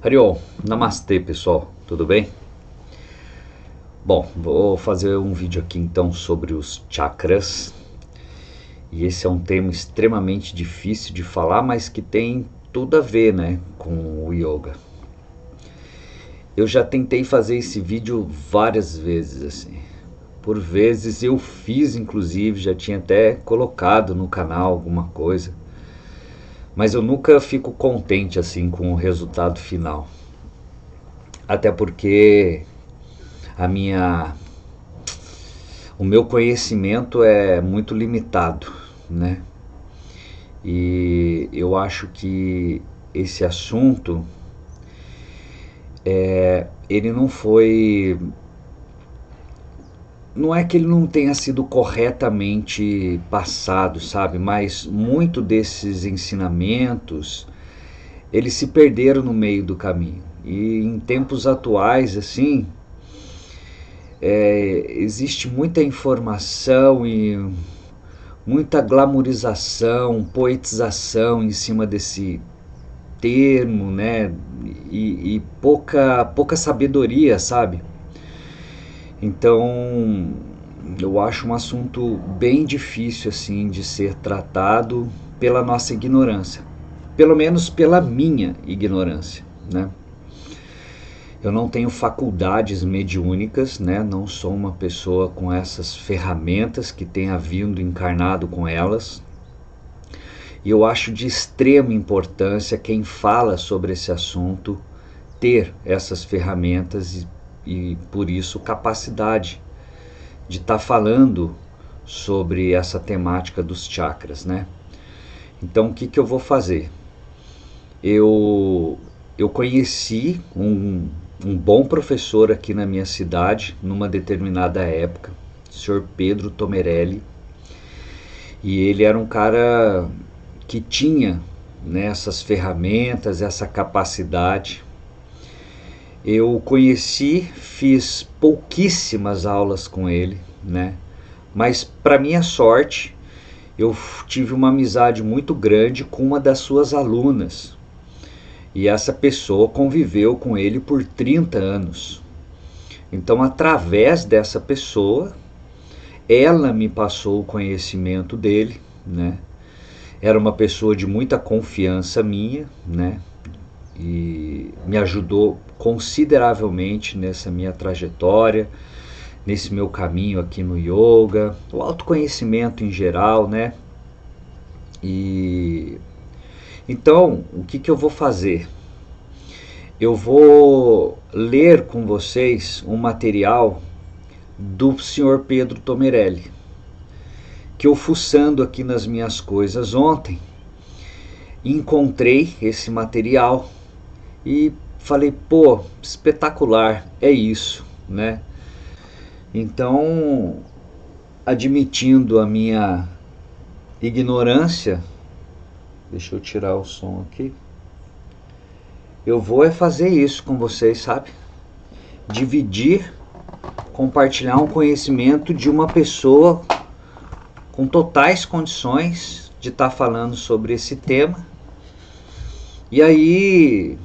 Hariom, namastê pessoal, tudo bem? Bom, vou fazer um vídeo aqui então sobre os chakras. E esse é um tema extremamente difícil de falar, mas que tem tudo a ver, né, com o yoga. Eu já tentei fazer esse vídeo várias vezes, assim. Por vezes eu fiz, inclusive, já tinha até colocado no canal alguma coisa. Mas eu nunca fico contente assim com o resultado final. Até porque a minha o meu conhecimento é muito limitado, né? E eu acho que esse assunto ele não é que ele não tenha sido corretamente passado, sabe? Mas muito desses ensinamentos eles se perderam no meio do caminho. E em tempos atuais, assim, existe muita informação e muita glamorização, poetização em cima desse termo, né? E pouca sabedoria, sabe? Então, eu acho um assunto bem difícil assim de ser tratado pela nossa ignorância, pelo menos pela minha ignorância, né? Eu não tenho faculdades mediúnicas, né? Não sou uma pessoa com essas ferramentas que tenha vindo encarnado com elas. E eu acho de extrema importância quem fala sobre esse assunto ter essas ferramentas e por isso capacidade de estar falando sobre essa temática dos chakras, né? Então o que eu vou fazer? Eu conheci um bom professor aqui na minha cidade, numa determinada época, o senhor Pedro Tomerelli, e ele era um cara que tinha, né, essas ferramentas, essa capacidade. Eu conheci, fiz pouquíssimas aulas com ele, né? Mas para minha sorte, eu tive uma amizade muito grande com uma das suas alunas. E essa pessoa conviveu com ele por 30 anos. Então, através dessa pessoa, ela me passou o conhecimento dele, né? Era uma pessoa de muita confiança minha, né? E me ajudou consideravelmente nessa minha trajetória, nesse meu caminho aqui no yoga, o autoconhecimento em geral, né? E então, o que eu vou fazer? Eu vou ler com vocês um material do senhor Pedro Tomerelli, que eu fuçando aqui nas minhas coisas ontem, encontrei esse material e falei, pô, espetacular, é isso, né? Então, admitindo a minha ignorância, deixa eu tirar o som aqui, eu vou fazer isso com vocês, sabe? Dividir, compartilhar um conhecimento de uma pessoa com totais condições de estar falando sobre esse tema. E aí,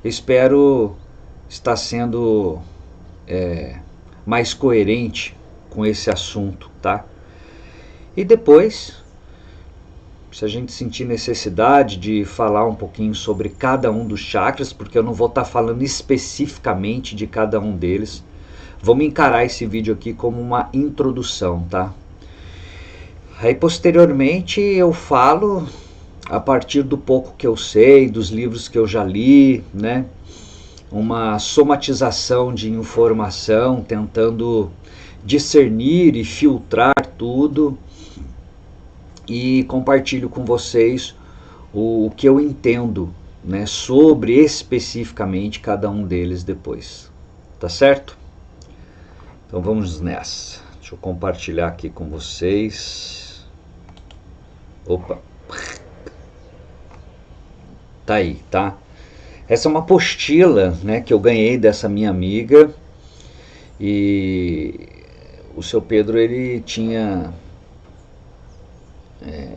espero estar sendo mais coerente com esse assunto, tá? E depois, se a gente sentir necessidade de falar um pouquinho sobre cada um dos chakras, porque eu não vou estar falando especificamente de cada um deles, vamos encarar esse vídeo aqui como uma introdução, tá? Aí posteriormente eu falo a partir do pouco que eu sei, dos livros que eu já li, né? Uma somatização de informação, tentando discernir e filtrar tudo, e compartilho com vocês o que eu entendo, né, sobre especificamente cada um deles depois. Tá certo? Então vamos nessa. Deixa eu compartilhar aqui com vocês. Opa! Tá aí, tá? Essa é uma apostila, né, que eu ganhei dessa minha amiga, e o seu Pedro ele tinha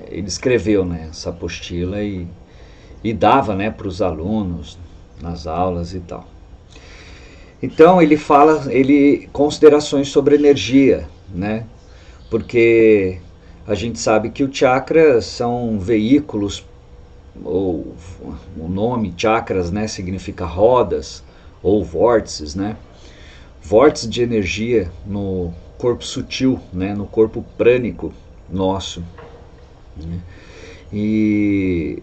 ele escreveu, né, essa apostila e dava, né, para os alunos nas aulas e tal. Então ele fala, considerações sobre energia, né? Porque a gente sabe que os chakras são veículos, ou o nome chakras, né, significa rodas ou vórtices, né? Vórtices de energia no corpo sutil, né, no corpo prânico nosso, né? E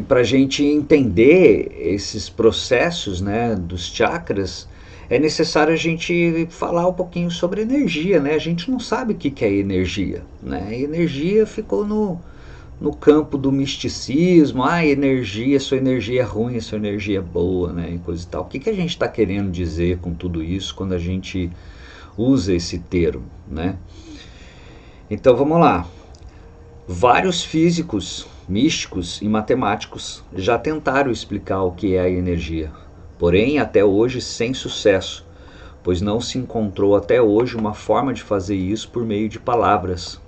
para a gente entender esses processos, né, dos chakras, é necessário a gente falar um pouquinho sobre energia, né? A gente não sabe o que é energia, né? A energia ficou no campo do misticismo. Energia, sua energia é ruim, sua energia é boa, né? E coisa e tal. O que a gente está querendo dizer com tudo isso quando a gente usa esse termo, né? Então vamos lá. Vários físicos, místicos e matemáticos já tentaram explicar o que é a energia, porém até hoje sem sucesso, pois não se encontrou até hoje uma forma de fazer isso por meio de palavras,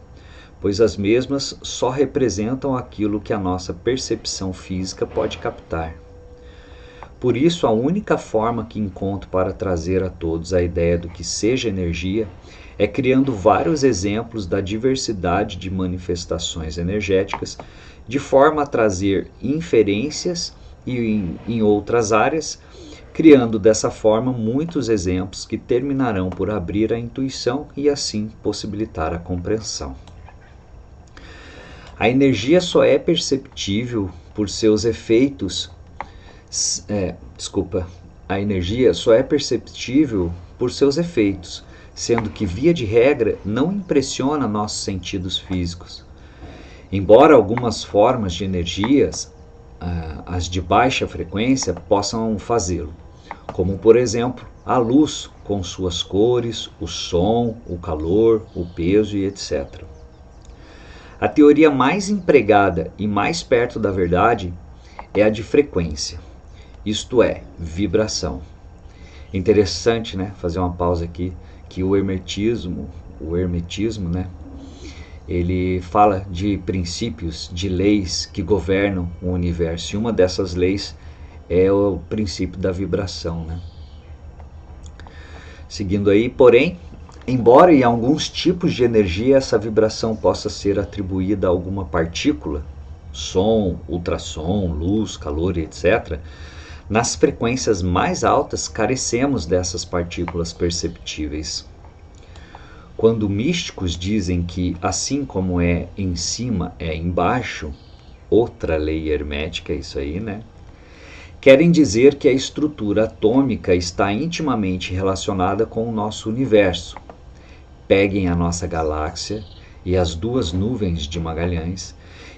pois as mesmas só representam aquilo que a nossa percepção física pode captar. Por isso, a única forma que encontro para trazer a todos a ideia do que seja energia é criando vários exemplos da diversidade de manifestações energéticas, de forma a trazer inferências em outras áreas, criando dessa forma muitos exemplos que terminarão por abrir a intuição e assim possibilitar a compreensão. A energia só é perceptível por seus efeitos. A energia só é perceptível por seus efeitos, sendo que, via de regra, não impressiona nossos sentidos físicos. Embora algumas formas de energias, as de baixa frequência, possam fazê-lo, como por exemplo a luz com suas cores, o som, o calor, o peso e etc. A teoria mais empregada e mais perto da verdade é a de frequência, isto é, vibração. Interessante, né? Fazer uma pausa aqui, que o hermetismo, né? Ele fala de princípios, de leis que governam o universo. E uma dessas leis é o princípio da vibração, né? Seguindo aí, porém, embora em alguns tipos de energia essa vibração possa ser atribuída a alguma partícula, som, ultrassom, luz, calor, etc., nas frequências mais altas carecemos dessas partículas perceptíveis. Quando místicos dizem que assim como é em cima é embaixo, outra lei hermética, isso aí, né? Querem dizer que a estrutura atômica está intimamente relacionada com o nosso universo. Peguem a nossa galáxia e as duas nuvens de Magalhães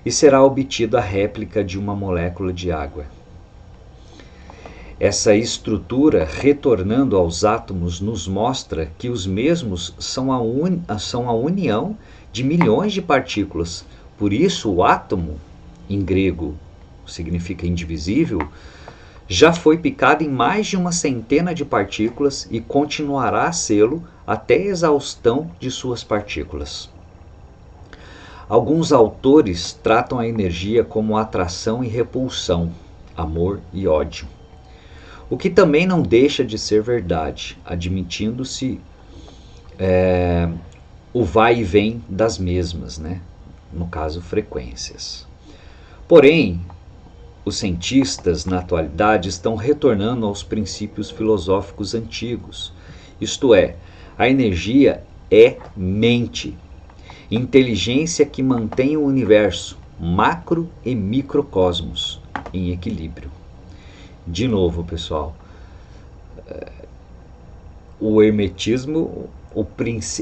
e será obtida a réplica de uma molécula de água. Essa estrutura, retornando aos átomos, nos mostra que os mesmos são a união de milhões de partículas. Por isso, o átomo, em grego significa indivisível, já foi picado em mais de uma centena de partículas e continuará a sê-lo até a exaustão de suas partículas. Alguns autores tratam a energia como atração e repulsão, amor e ódio. O que também não deixa de ser verdade, admitindo-se o vai e vem das mesmas, né? No caso, frequências. Porém, os cientistas, na atualidade, estão retornando aos princípios filosóficos antigos. Isto é, a energia é mente, inteligência que mantém o universo, macro e microcosmos, em equilíbrio. De novo, pessoal, o hermetismo,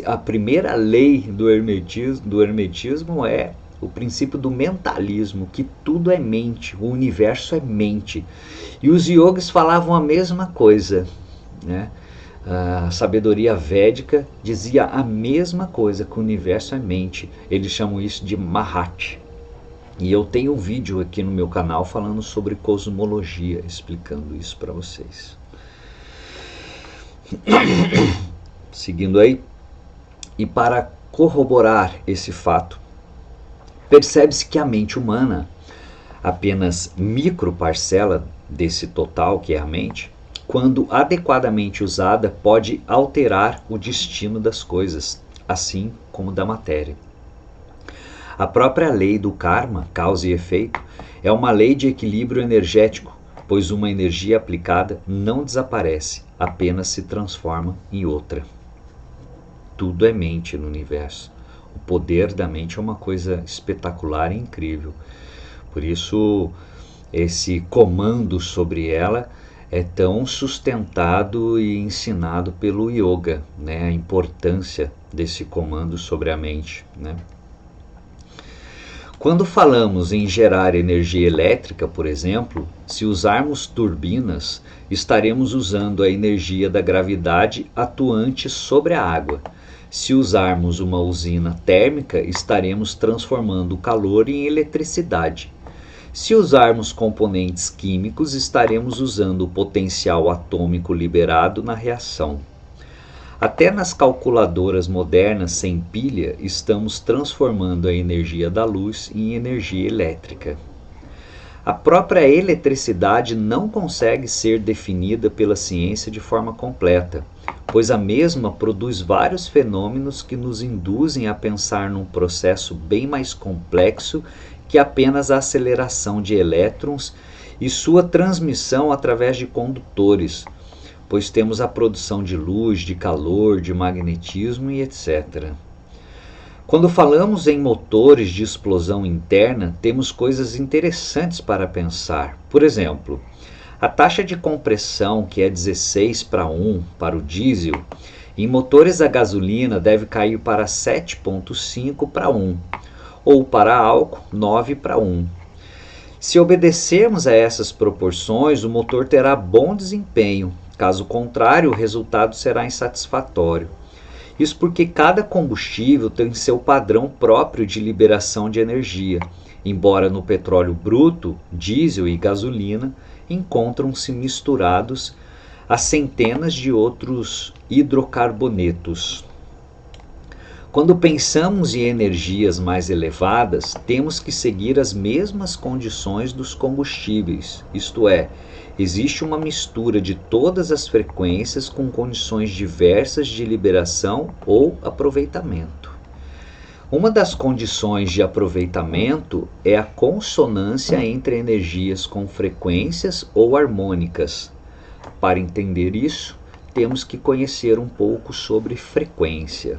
a primeira lei do hermetismo é o princípio do mentalismo, que tudo é mente, o universo é mente. E os yogis falavam a mesma coisa, né? A sabedoria védica dizia a mesma coisa, que o universo é mente. Eles chamam isso de Mahat. E eu tenho um vídeo aqui no meu canal falando sobre cosmologia, explicando isso para vocês. Seguindo aí, e para corroborar esse fato, percebe-se que a mente humana apenas microparcela desse total que é a mente, quando adequadamente usada, pode alterar o destino das coisas, assim como da matéria. A própria lei do karma, causa e efeito, é uma lei de equilíbrio energético, pois uma energia aplicada não desaparece, apenas se transforma em outra. Tudo é mente no universo. O poder da mente é uma coisa espetacular e incrível. Por isso, esse comando sobre ela é tão sustentado e ensinado pelo yoga, né? A importância desse comando sobre a mente, né? Quando falamos em gerar energia elétrica, por exemplo, se usarmos turbinas, estaremos usando a energia da gravidade atuante sobre a água. Se usarmos uma usina térmica, estaremos transformando o calor em eletricidade. Se usarmos componentes químicos, estaremos usando o potencial atômico liberado na reação. Até nas calculadoras modernas sem pilha, estamos transformando a energia da luz em energia elétrica. A própria eletricidade não consegue ser definida pela ciência de forma completa, pois a mesma produz vários fenômenos que nos induzem a pensar num processo bem mais complexo que apenas a aceleração de elétrons e sua transmissão através de condutores, pois temos a produção de luz, de calor, de magnetismo e etc. Quando falamos em motores de explosão interna, temos coisas interessantes para pensar. Por exemplo, a taxa de compressão, que é 16:1 para o diesel, em motores a gasolina deve cair para 7,5:1, ou para álcool 9:1. Se obedecermos a essas proporções, o motor terá bom desempenho. Caso contrário, o resultado será insatisfatório. Isso porque cada combustível tem seu padrão próprio de liberação de energia, embora no petróleo bruto, diesel e gasolina encontram-se misturados a centenas de outros hidrocarbonetos. Quando pensamos em energias mais elevadas, temos que seguir as mesmas condições dos combustíveis, isto é, existe uma mistura de todas as frequências com condições diversas de liberação ou aproveitamento. Uma das condições de aproveitamento é a consonância entre energias com frequências ou harmônicas. Para entender isso, temos que conhecer um pouco sobre frequência.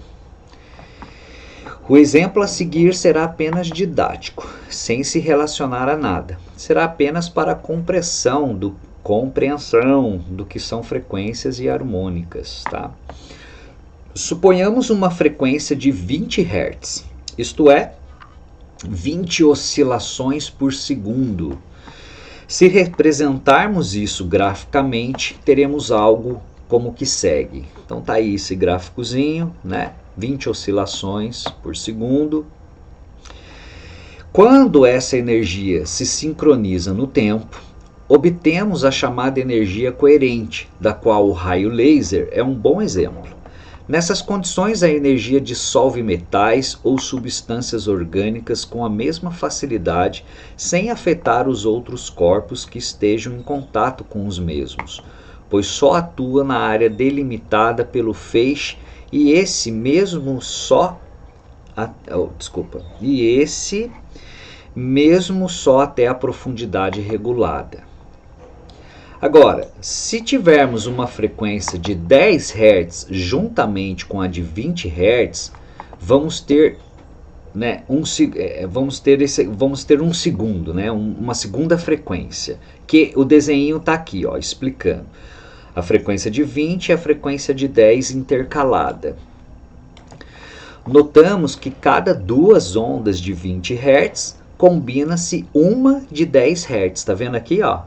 O exemplo a seguir será apenas didático, sem se relacionar a nada. Será apenas para a compreensão do que são frequências e harmônicas, tá? Suponhamos uma frequência de 20 Hz, isto é, 20 oscilações por segundo. Se representarmos isso graficamente, teremos algo como que segue. Então tá aí esse gráficozinho, né? 20 oscilações por segundo. Quando essa energia se sincroniza no tempo, obtemos a chamada energia coerente, da qual o raio laser é um bom exemplo. Nessas condições, a energia dissolve metais ou substâncias orgânicas com a mesma facilidade, sem afetar os outros corpos que estejam em contato com os mesmos, pois só atua na área delimitada pelo feixe e esse mesmo só até a profundidade regulada. Agora, se tivermos uma frequência de 10 Hz juntamente com a de 20 Hz, vamos ter um segundo, né, uma segunda frequência, que o desenho está aqui, ó, explicando. A frequência de 20 e a frequência de 10 intercalada. Notamos que cada duas ondas de 20 Hz combina-se uma de 10 Hz. Está vendo aqui? Ó?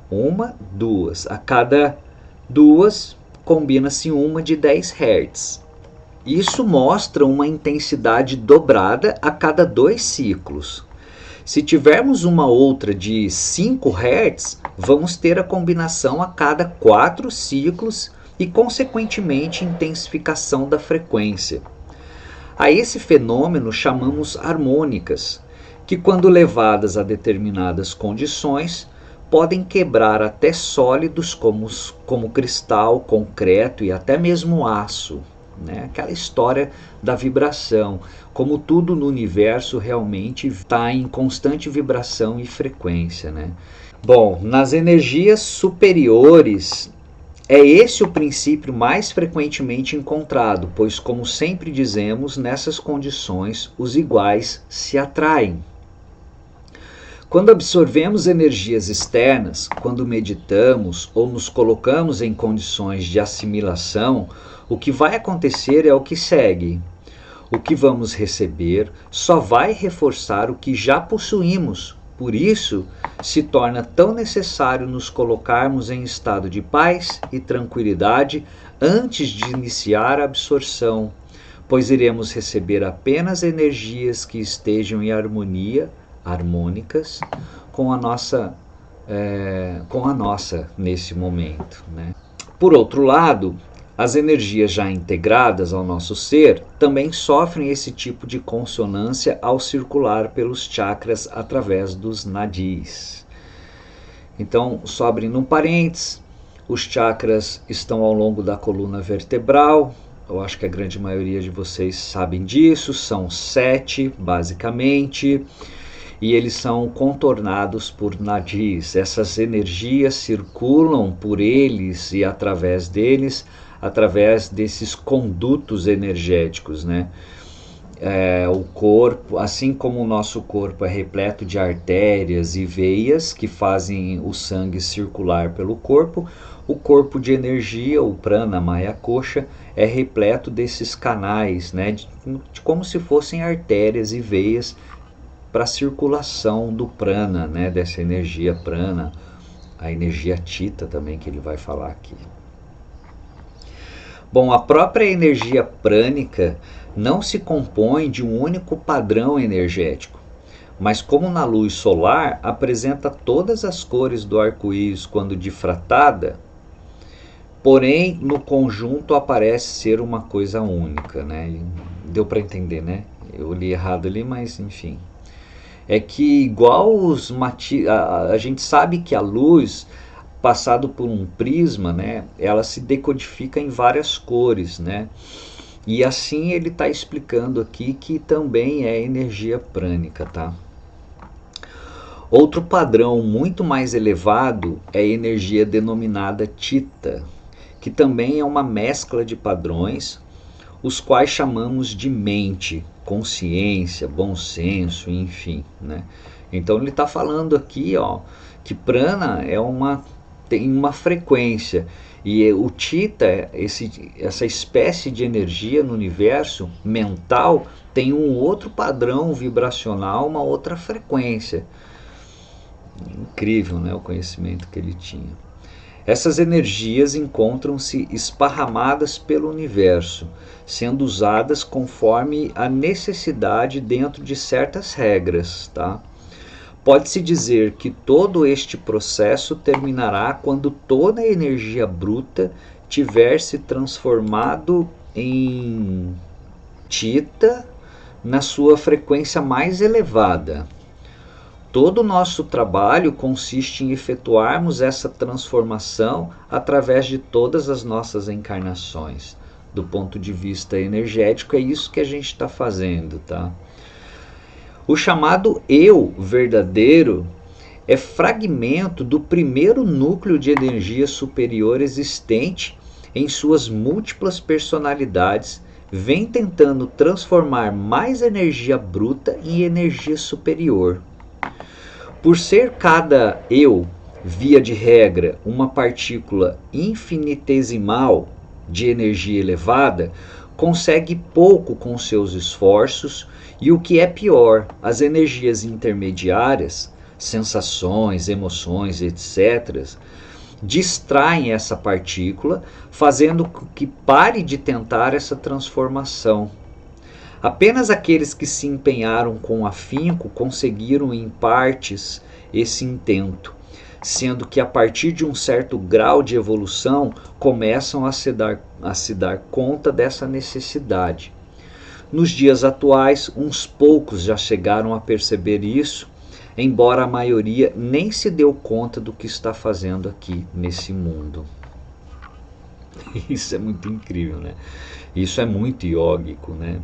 Uma, duas. A cada duas combina-se uma de 10 Hz. Isso mostra uma intensidade dobrada a cada 2 ciclos. Se tivermos uma outra de 5 Hz, vamos ter a combinação a cada 4 ciclos e, consequentemente, intensificação da frequência. A esse fenômeno chamamos harmônicas, que, quando levadas a determinadas condições, podem quebrar até sólidos como cristal, concreto e até mesmo aço. Né? Aquela história da vibração, como tudo no universo realmente está em constante vibração e frequência. Né? Bom, nas energias superiores, é esse o princípio mais frequentemente encontrado, pois, como sempre dizemos, nessas condições os iguais se atraem. Quando absorvemos energias externas, quando meditamos ou nos colocamos em condições de assimilação, o que vai acontecer é o que segue. O que vamos receber só vai reforçar o que já possuímos. Por isso, se torna tão necessário nos colocarmos em estado de paz e tranquilidade antes de iniciar a absorção, pois iremos receber apenas energias que estejam em harmônicas com a nossa nesse momento. Né? Por outro lado, as energias já integradas ao nosso ser também sofrem esse tipo de consonância ao circular pelos chakras através dos nadis. Então, só abrindo um parênteses, os chakras estão ao longo da coluna vertebral. Eu acho que a grande maioria de vocês sabem disso, são 7 basicamente, e eles são contornados por nadis. Essas energias circulam por eles e através deles, através desses condutos energéticos, né? O corpo, assim como o nosso corpo é repleto de artérias e veias que fazem o sangue circular pelo corpo, o corpo de energia, o prana maya kosha, é repleto desses canais, né? de como se fossem artérias e veias para a circulação do prana, né? Dessa energia prana, a energia Chitta também, que ele vai falar aqui. Bom, a própria energia prânica não se compõe de um único padrão energético, mas, como na luz solar, apresenta todas as cores do arco-íris quando difratada, porém no conjunto aparece ser uma coisa única. Né? Deu para entender, né? Eu li errado ali, mas enfim. É que igual a gente sabe que a luz, passado por um prisma, né, ela se decodifica em várias cores, né? E assim ele está explicando aqui que também é energia prânica, tá? Outro padrão muito mais elevado é a energia denominada Chitta, que também é uma mescla de padrões, os quais chamamos de mente, consciência, bom senso, enfim. Né? Então ele está falando aqui que prana tem uma frequência, e o Chitta, essa espécie de energia no universo mental, tem um outro padrão vibracional, uma outra frequência. Incrível, né, o conhecimento que ele tinha. Essas energias encontram-se esparramadas pelo universo, sendo usadas conforme a necessidade dentro de certas regras. Tá? Pode-se dizer que todo este processo terminará quando toda a energia bruta tiver se transformado em Chitta na sua frequência mais elevada. Todo o nosso trabalho consiste em efetuarmos essa transformação através de todas as nossas encarnações. Do ponto de vista energético, é isso que a gente está fazendo, tá? O chamado eu verdadeiro é fragmento do primeiro núcleo de energia superior existente em suas múltiplas personalidades, vem tentando transformar mais energia bruta em energia superior. Por ser cada eu, via de regra, uma partícula infinitesimal de energia elevada, consegue pouco com seus esforços e, o que é pior, as energias intermediárias, sensações, emoções, etc., distraem essa partícula, fazendo com que pare de tentar essa transformação. Apenas aqueles que se empenharam com afinco conseguiram em partes esse intento, sendo que a partir de um certo grau de evolução começam a se dar conta dessa necessidade. Nos dias atuais, uns poucos já chegaram a perceber isso, embora a maioria nem se deu conta do que está fazendo aqui nesse mundo. Isso é muito incrível, né? Isso é muito iógico, né?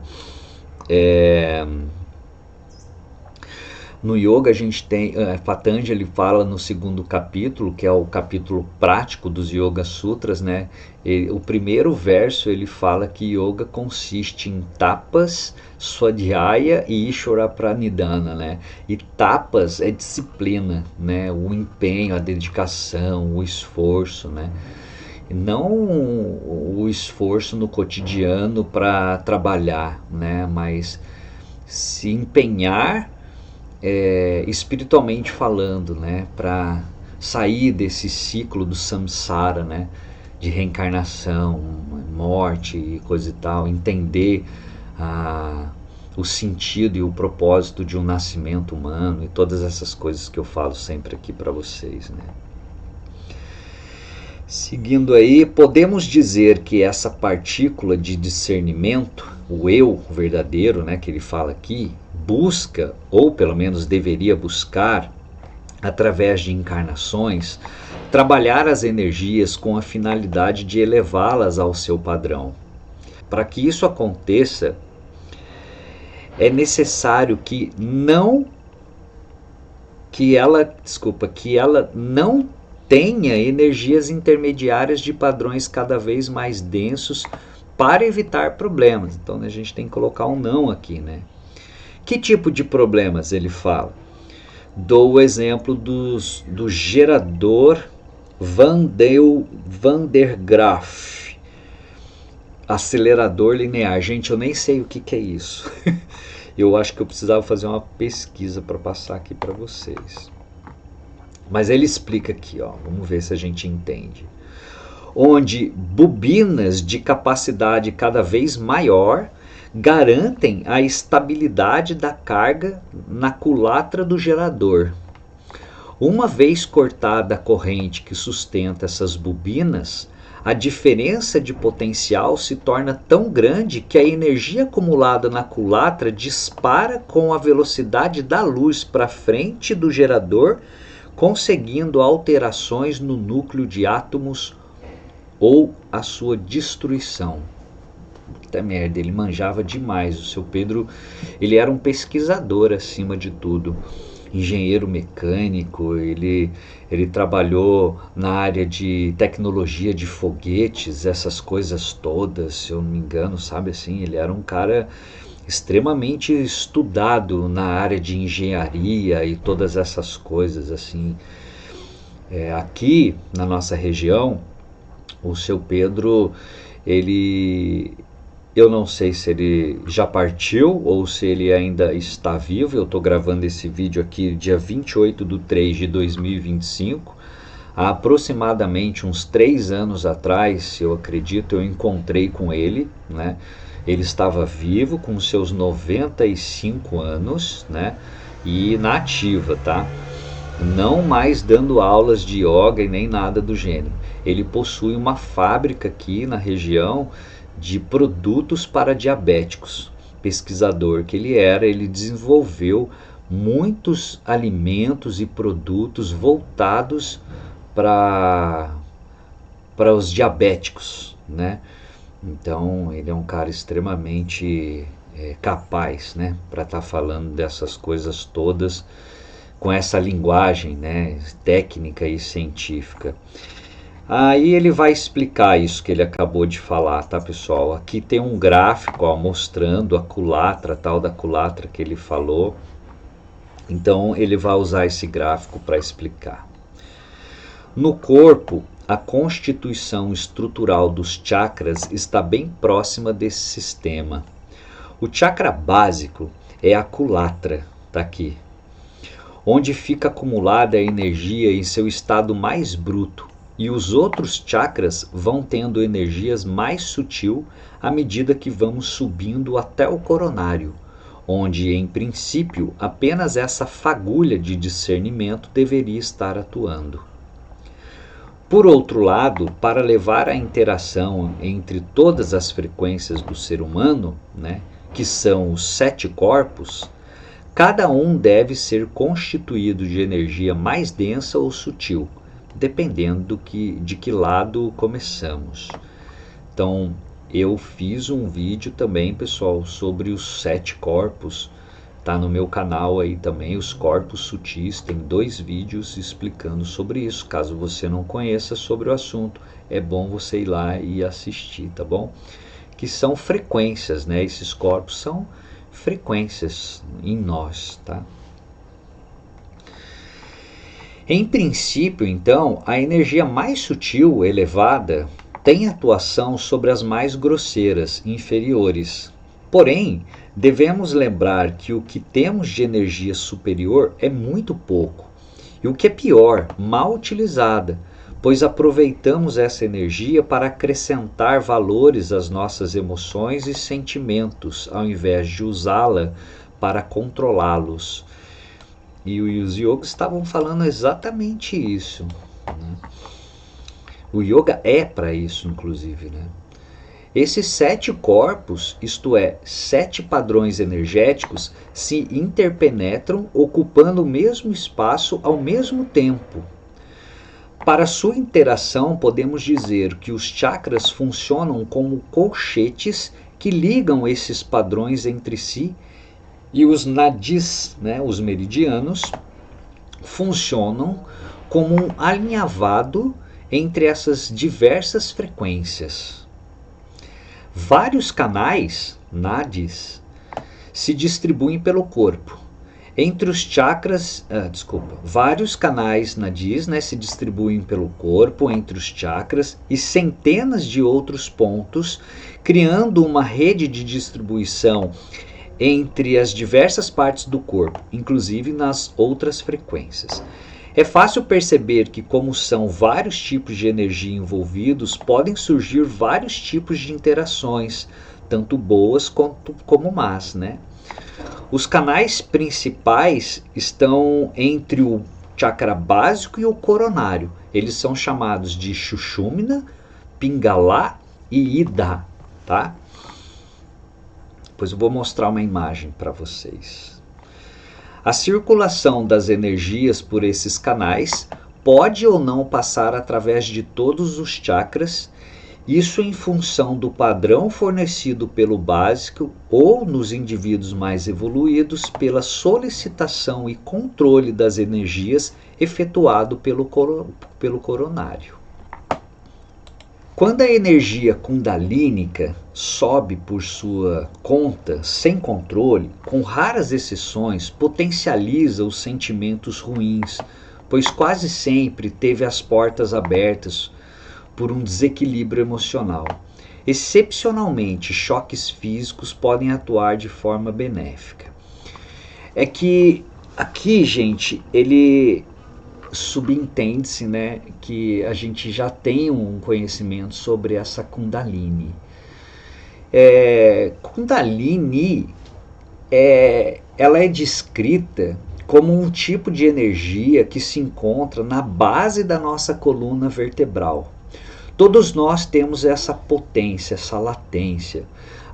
No yoga a gente tem, Patanjali fala no segundo capítulo, que é o capítulo prático dos Yoga Sutras, né? O primeiro verso ele fala que yoga consiste em tapas, swadhyaya e ishvara pranidhana, né? E tapas é disciplina, né? O empenho, a dedicação, o esforço, né? Não o esforço no cotidiano para trabalhar, né? Mas se empenhar espiritualmente falando, né, para sair desse ciclo do samsara, né, de reencarnação, morte e coisa e tal, entender o sentido e o propósito de um nascimento humano e todas essas coisas que eu falo sempre aqui para vocês, né. Seguindo aí, podemos dizer que essa partícula de discernimento, o eu verdadeiro, né, que ele fala aqui, busca, ou pelo menos deveria buscar, através de encarnações, trabalhar as energias com a finalidade de elevá-las ao seu padrão. Para que isso aconteça, é necessário que ela não tenha energias intermediárias de padrões cada vez mais densos para evitar problemas. Então a gente tem que colocar um não aqui, né? Que tipo de problemas ele fala? Dou o exemplo do gerador Van der Graaf, acelerador linear. Gente, eu nem sei o que é isso. Eu acho que eu precisava fazer uma pesquisa para passar aqui para vocês. Mas ele explica aqui, ó, vamos ver se a gente entende. Onde bobinas de capacidade cada vez maior garantem a estabilidade da carga na culatra do gerador. Uma vez cortada a corrente que sustenta essas bobinas, a diferença de potencial se torna tão grande que a energia acumulada na culatra dispara com a velocidade da luz para frente do gerador, conseguindo alterações no núcleo de átomos ou a sua destruição. Puta merda, ele manjava demais. O seu Pedro, ele era um pesquisador acima de tudo, engenheiro mecânico, ele trabalhou na área de tecnologia de foguetes, essas coisas todas, se eu não me engano, sabe assim, ele era um cara extremamente estudado na área de engenharia e todas essas coisas assim. Aqui na nossa região, o seu Pedro, eu não sei se ele já partiu ou se ele ainda está vivo. Eu estou gravando esse vídeo aqui dia 28/3/2025. Há aproximadamente uns 3 anos atrás, eu acredito, eu encontrei com ele, né? Ele estava vivo com seus 95 anos, né? E na ativa, tá? Não mais dando aulas de yoga e nem nada do gênero. Ele possui uma fábrica aqui na região de produtos para diabéticos. Pesquisador que ele era, ele desenvolveu muitos alimentos e produtos voltados para os diabéticos, né? Então ele é um cara extremamente capaz, né, para estar falando dessas coisas todas com essa linguagem, né, técnica e científica. Aí ele vai explicar isso que ele acabou de falar, tá, pessoal? Aqui tem um gráfico, ó, mostrando a culatra, tal da culatra que ele falou. Então ele vai usar esse gráfico para explicar. No corpo, a constituição estrutural dos chakras está bem próxima desse sistema. O chakra básico é a culatra, tá aqui, onde fica acumulada a energia em seu estado mais bruto, e os outros chakras vão tendo energias mais sutil à medida que vamos subindo até o coronário, onde em princípio apenas essa fagulha de discernimento deveria estar atuando. Por outro lado, para levar a interação entre todas as frequências do ser humano, né, que são os 7 corpos, cada um deve ser constituído de energia mais densa ou sutil, dependendo de que lado começamos. Então, eu fiz um vídeo também, pessoal, sobre os 7 corpos. Tá no meu canal aí também, os corpos sutis, tem 2 vídeos explicando sobre isso. Caso você não conheça sobre o assunto, é bom você ir lá e assistir, tá bom? Que são frequências, né? Esses corpos são frequências em nós, tá? Em princípio, então, a energia mais sutil, elevada, tem atuação sobre as mais grosseiras, inferiores. Porém, devemos lembrar que o que temos de energia superior é muito pouco, e o que é pior, mal utilizada, pois aproveitamos essa energia para acrescentar valores às nossas emoções e sentimentos, ao invés de usá-la para controlá-los. E os yogis estavam falando exatamente isso, né? O yoga é para isso, inclusive, né? Esses 7 corpos, isto é, 7 padrões energéticos, se interpenetram, ocupando o mesmo espaço ao mesmo tempo. Para sua interação, podemos dizer que os chakras funcionam como colchetes que ligam esses padrões entre si, e os nadis, né, os meridianos, funcionam como um alinhavado entre essas diversas frequências. Vários canais, nadis, se distribuem pelo corpo. Entre os chakras, vários canais nadis, né, se distribuem pelo corpo, entre os chakras, e centenas de outros pontos, criando uma rede de distribuição entre as diversas partes do corpo, inclusive nas outras frequências. É fácil perceber que, como são vários tipos de energia envolvidos, podem surgir vários tipos de interações, tanto boas como más, né? Os canais principais estão entre o chakra básico e o coronário. Eles são chamados de Sushumna, Pingala e Ida, tá? Depois eu vou mostrar uma imagem para vocês. A circulação das energias por esses canais pode ou não passar através de todos os chakras, isso em função do padrão fornecido pelo básico ou, nos indivíduos mais evoluídos, pela solicitação e controle das energias efetuado pelo coronário. Quando a energia kundalínica sobe por sua conta, sem controle, com raras exceções, potencializa os sentimentos ruins, pois quase sempre teve as portas abertas por um desequilíbrio emocional. Excepcionalmente, choques físicos podem atuar de forma benéfica. É que aqui, gente, ele subentende-se, né, que a gente já tem um conhecimento sobre essa Kundalini. Kundalini, ela é descrita como um tipo de energia que se encontra na base da nossa coluna vertebral. Todos nós temos essa potência, essa latência.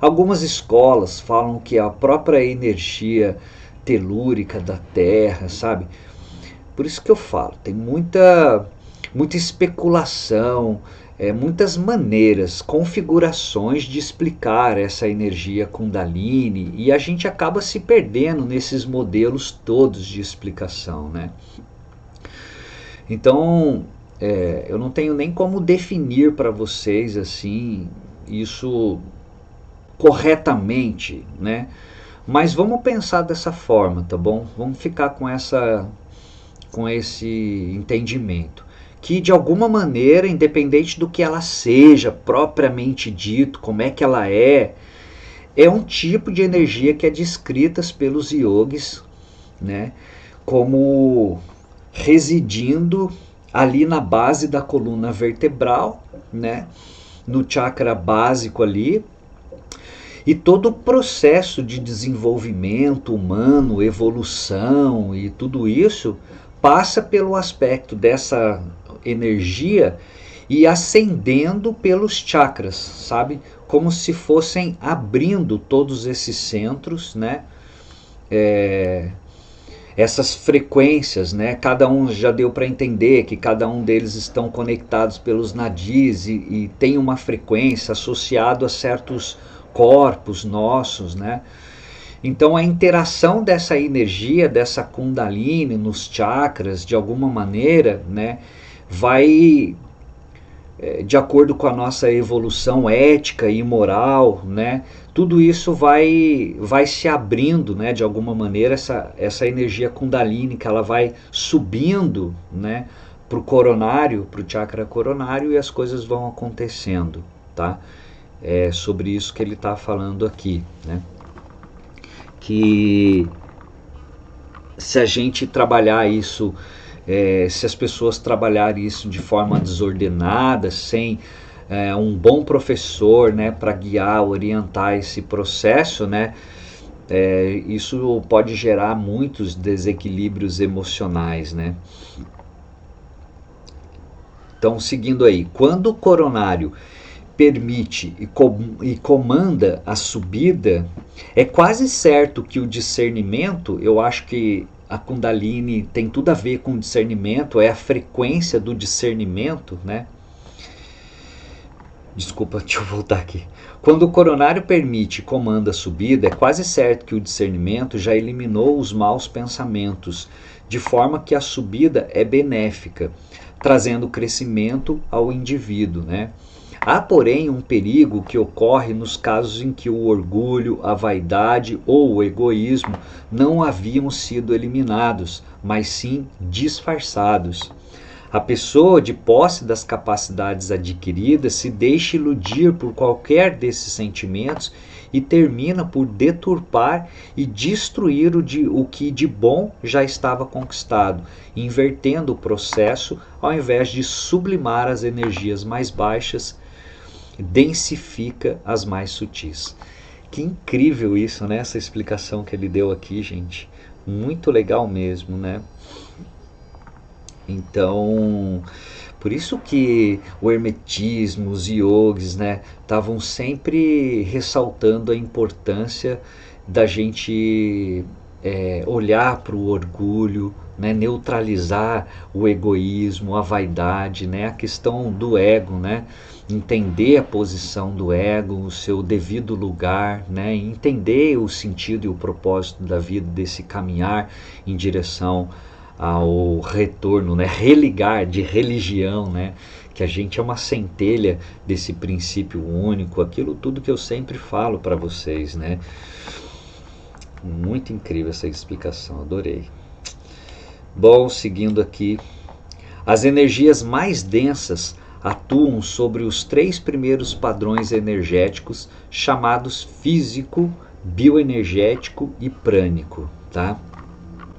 Algumas escolas falam que a própria energia telúrica da Terra, sabe? Por isso que eu falo, tem muita especulação, muitas maneiras, configurações de explicar essa energia Kundalini, e a gente acaba se perdendo nesses modelos todos de explicação, né? Então, eu não tenho nem como definir para vocês assim isso corretamente, né? Mas vamos pensar dessa forma, tá bom? Vamos ficar com esse entendimento, que de alguma maneira, independente do que ela seja, propriamente dito, como é que ela é um tipo de energia que é descrita pelos yogis, né, como residindo ali na base da coluna vertebral, né, no chakra básico ali, e todo o processo de desenvolvimento humano, evolução e tudo isso passa pelo aspecto dessa energia e ascendendo pelos chakras, sabe? como se fossem abrindo todos esses centros, né? Essas frequências, né? Cada um já deu para entender que cada um deles estão conectados pelos nadis e tem uma frequência associada a certos corpos nossos, né? Então a interação dessa energia, dessa Kundalini nos chakras, de alguma maneira, né, vai de acordo com a nossa evolução ética e moral, né, tudo isso vai se abrindo, né, de alguma maneira, essa energia Kundalini, que ela vai subindo, né, para o coronário, para o chakra coronário, e as coisas vão acontecendo, tá? É sobre isso que ele está falando aqui, né? Que se a gente trabalhar isso, se as pessoas trabalharem isso de forma desordenada, sem um bom professor, né, para guiar, orientar esse processo, né, isso pode gerar muitos desequilíbrios emocionais, né? Então, seguindo aí, quando o coronário permite e comanda a subida, é quase certo que o discernimento, eu acho que a Kundalini tem tudo a ver com discernimento, é a frequência do discernimento, né? Desculpa, deixa eu voltar aqui. Quando o coronário permite e comanda a subida, é quase certo que o discernimento já eliminou os maus pensamentos, de forma que a subida é benéfica, trazendo crescimento ao indivíduo, né? Há, porém, um perigo que ocorre nos casos em que o orgulho, a vaidade ou o egoísmo não haviam sido eliminados, mas sim disfarçados. A pessoa, de posse das capacidades adquiridas, se deixa iludir por qualquer desses sentimentos e termina por deturpar e destruir o que de bom já estava conquistado, invertendo o processo ao invés de sublimar as energias mais baixas, densifica as mais sutis. Que incrível isso, né? Essa explicação que ele deu aqui, gente. Muito legal mesmo, né? Então, por isso que o hermetismo, os yogis, né, estavam sempre ressaltando a importância da gente olhar para o orgulho, né, neutralizar o egoísmo, a vaidade, né, a questão do ego, né, entender a posição do ego, o seu devido lugar, né, entender o sentido e o propósito da vida, desse caminhar em direção ao retorno, né, religar de religião, né, que a gente é uma centelha desse princípio único, aquilo tudo que eu sempre falo para vocês, né. Muito incrível essa explicação, adorei. Bom, seguindo aqui, as energias mais densas atuam sobre os 3 primeiros padrões energéticos, chamados físico, bioenergético e prânico, tá?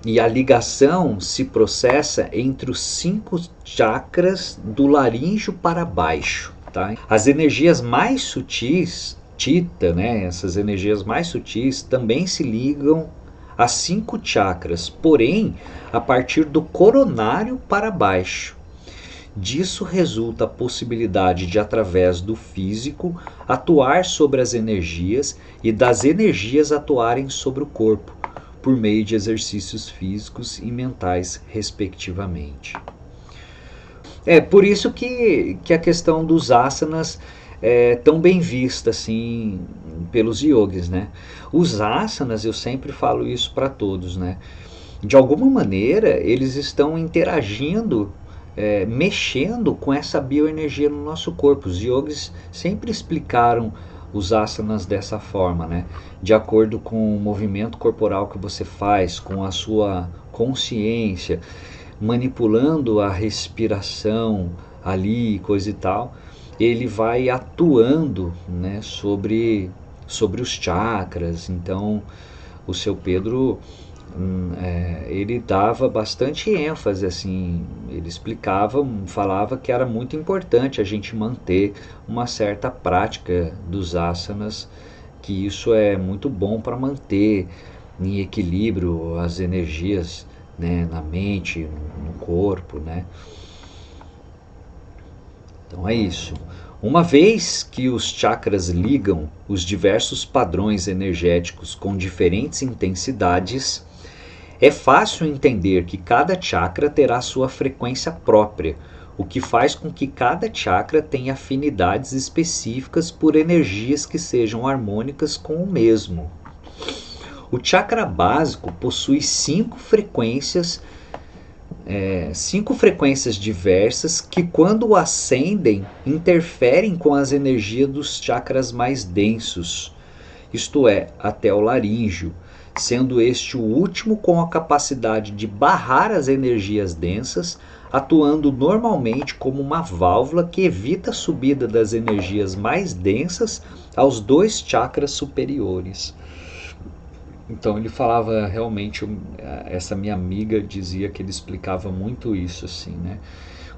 E a ligação se processa entre os 5 chakras do laríngeo para baixo, tá? As energias mais sutis, Theta, né, essas energias mais sutis também se ligam a 5 chakras, porém a partir do coronário para baixo. Disso resulta a possibilidade de, através do físico, atuar sobre as energias e das energias atuarem sobre o corpo, por meio de exercícios físicos e mentais, respectivamente. É por isso que a questão dos asanas é tão bem vista assim pelos yogis, né? Os asanas, eu sempre falo isso para todos, né? De alguma maneira eles estão interagindo, mexendo com essa bioenergia no nosso corpo. Os yogis sempre explicaram os asanas dessa forma, né? De acordo com o movimento corporal que você faz, com a sua consciência, manipulando a respiração ali, coisa e tal, ele vai atuando, né, sobre os chakras. Então o seu Pedro ele dava bastante ênfase, assim, ele explicava, falava que era muito importante a gente manter uma certa prática dos asanas, que isso é muito bom para manter em equilíbrio as energias, né, na mente, no corpo, né? Então é isso. Uma vez que os chakras ligam os diversos padrões energéticos com diferentes intensidades, é fácil entender que cada chakra terá sua frequência própria, o que faz com que cada chakra tenha afinidades específicas por energias que sejam harmônicas com o mesmo. O chakra básico possui 5 frequências diversas que, quando ascendem, interferem com as energias dos chakras mais densos, isto é, até o laríngeo, sendo este o último com a capacidade de barrar as energias densas, atuando normalmente como uma válvula que evita a subida das energias mais densas aos 2 chakras superiores. Então ele falava realmente, essa minha amiga dizia que ele explicava muito isso assim, né?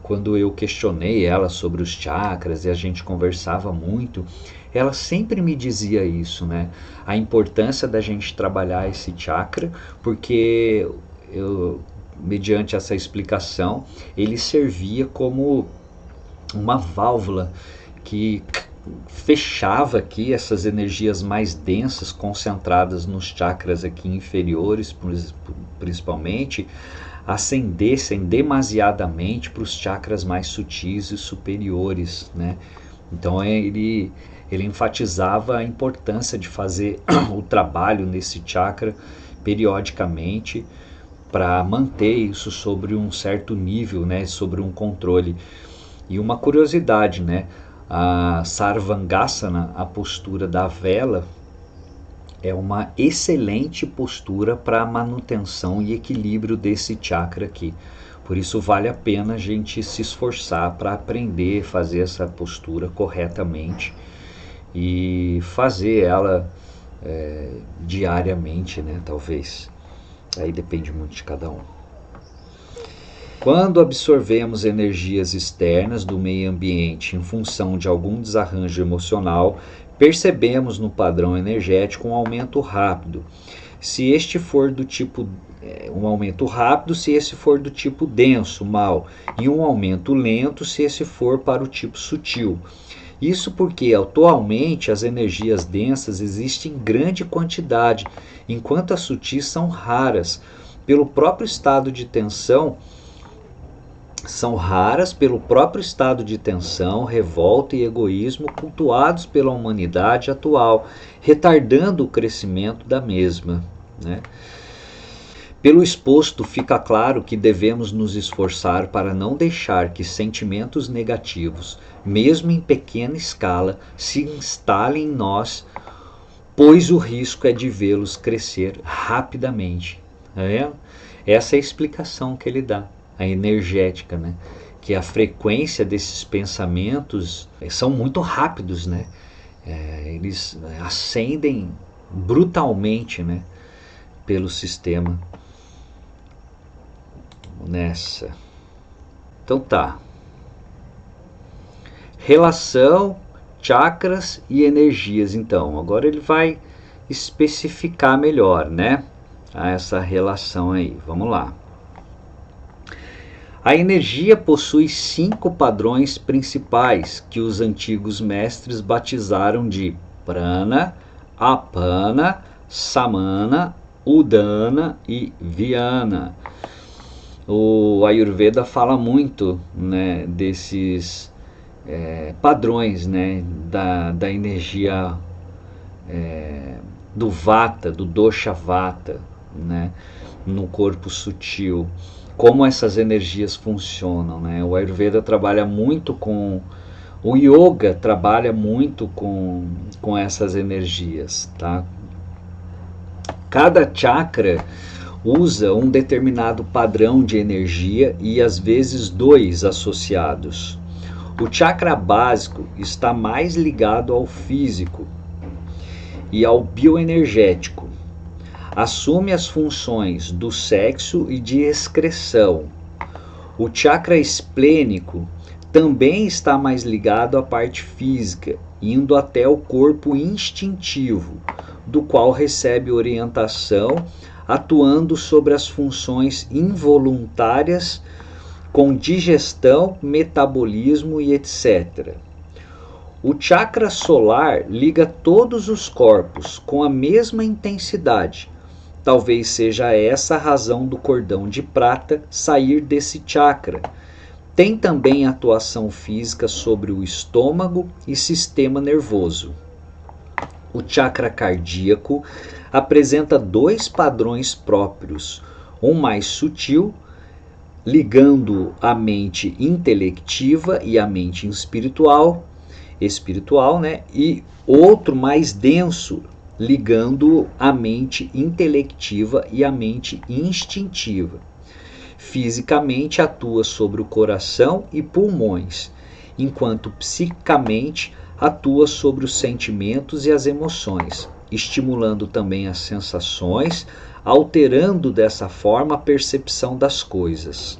Quando eu questionei ela sobre os chakras e a gente conversava muito, ela sempre me dizia isso, né? A importância da gente trabalhar esse chakra, porque mediante essa explicação, ele servia como uma válvula que fechava aqui essas energias mais densas concentradas nos chakras aqui inferiores, principalmente, ascendessem demasiadamente para os chakras mais sutis e superiores, né? Então ele enfatizava a importância de fazer o trabalho nesse chakra periodicamente para manter isso sobre um certo nível, né? Sobre um controle. E uma curiosidade, né? A Sarvangasana, a postura da vela, é uma excelente postura para a manutenção e equilíbrio desse chakra aqui. Por isso vale a pena a gente se esforçar para aprender a fazer essa postura corretamente e fazer ela diariamente, né? Talvez. Aí depende muito de cada um. Quando absorvemos energias externas do meio ambiente em função de algum desarranjo emocional, percebemos no padrão energético um aumento rápido. Se este for do tipo se esse for do tipo denso, mal, e um aumento lento se esse for para o tipo sutil. Isso porque atualmente as energias densas existem em grande quantidade, enquanto as sutis são raras. Pelo próprio estado de tensão, revolta e egoísmo cultuados pela humanidade atual, retardando o crescimento da mesma, né? Pelo exposto, fica claro que devemos nos esforçar para não deixar que sentimentos negativos, mesmo em pequena escala, se instalem em nós, pois o risco é de vê-los crescer rapidamente. Tá vendo? Essa é a explicação que ele dá, a energética, né? Que a frequência desses pensamentos são muito rápidos, né? Eles ascendem brutalmente, né? Pelo sistema. Nessa. Então tá. Relação, chakras e energias. Então, agora ele vai especificar melhor, né? Essa relação aí. Vamos lá. A energia possui 5 padrões principais que os antigos mestres batizaram de prana, apana, samana, udana e vyana. O Ayurveda fala muito, né, desses padrões, né, da energia do vata, do dosha vata, né, no corpo sutil. Como essas energias funcionam, né? O Ayurveda trabalha muito com... O Yoga trabalha muito com essas energias, tá? Cada chakra usa um determinado padrão de energia e às vezes 2 associados. O chakra básico está mais ligado ao físico e ao bioenergético. Assume as funções do sexo e de excreção. O chakra esplênico também está mais ligado à parte física, indo até o corpo instintivo, do qual recebe orientação, atuando sobre as funções involuntárias com digestão, metabolismo e etc. O chakra solar liga todos os corpos com a mesma intensidade. Talvez seja essa a razão do cordão de prata sair desse chakra. Tem também atuação física sobre o estômago e sistema nervoso. O chakra cardíaco apresenta 2 padrões próprios, um mais sutil, ligando a mente intelectiva e a mente espiritual, né? E outro mais denso, ligando a mente intelectiva e a mente instintiva. Fisicamente atua sobre o coração e pulmões, enquanto psicamente atua sobre os sentimentos e as emoções, estimulando também as sensações, alterando dessa forma a percepção das coisas.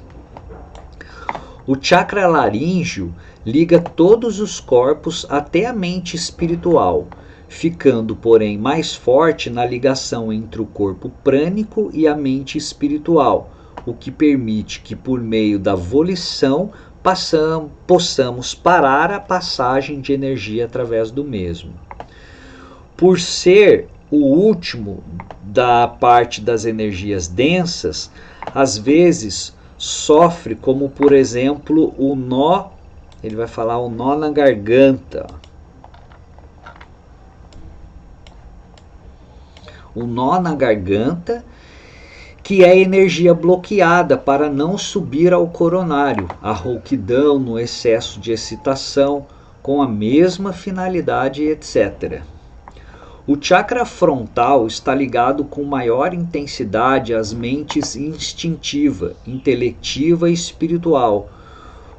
O chakra laríngeo liga todos os corpos até a mente espiritual, ficando, porém, mais forte na ligação entre o corpo prânico e a mente espiritual, o que permite que, por meio da volição, possamos parar a passagem de energia através do mesmo. Por ser o último da parte das energias densas, às vezes sofre, como por exemplo o nó, ele vai falar o nó na garganta. O nó na garganta, que é energia bloqueada para não subir ao coronário, a rouquidão no excesso de excitação, com a mesma finalidade, etc. O chakra frontal está ligado com maior intensidade às mentes instintiva, intelectiva e espiritual,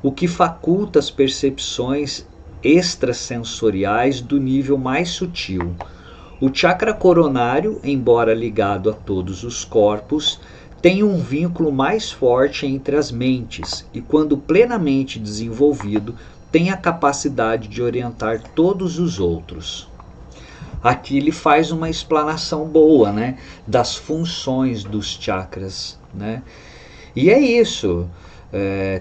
o que faculta as percepções extrasensoriais do nível mais sutil. O chakra coronário, embora ligado a todos os corpos, tem um vínculo mais forte entre as mentes e, quando plenamente desenvolvido, tem a capacidade de orientar todos os outros. Aqui ele faz uma explanação boa, né, das funções dos chakras, né? E é isso.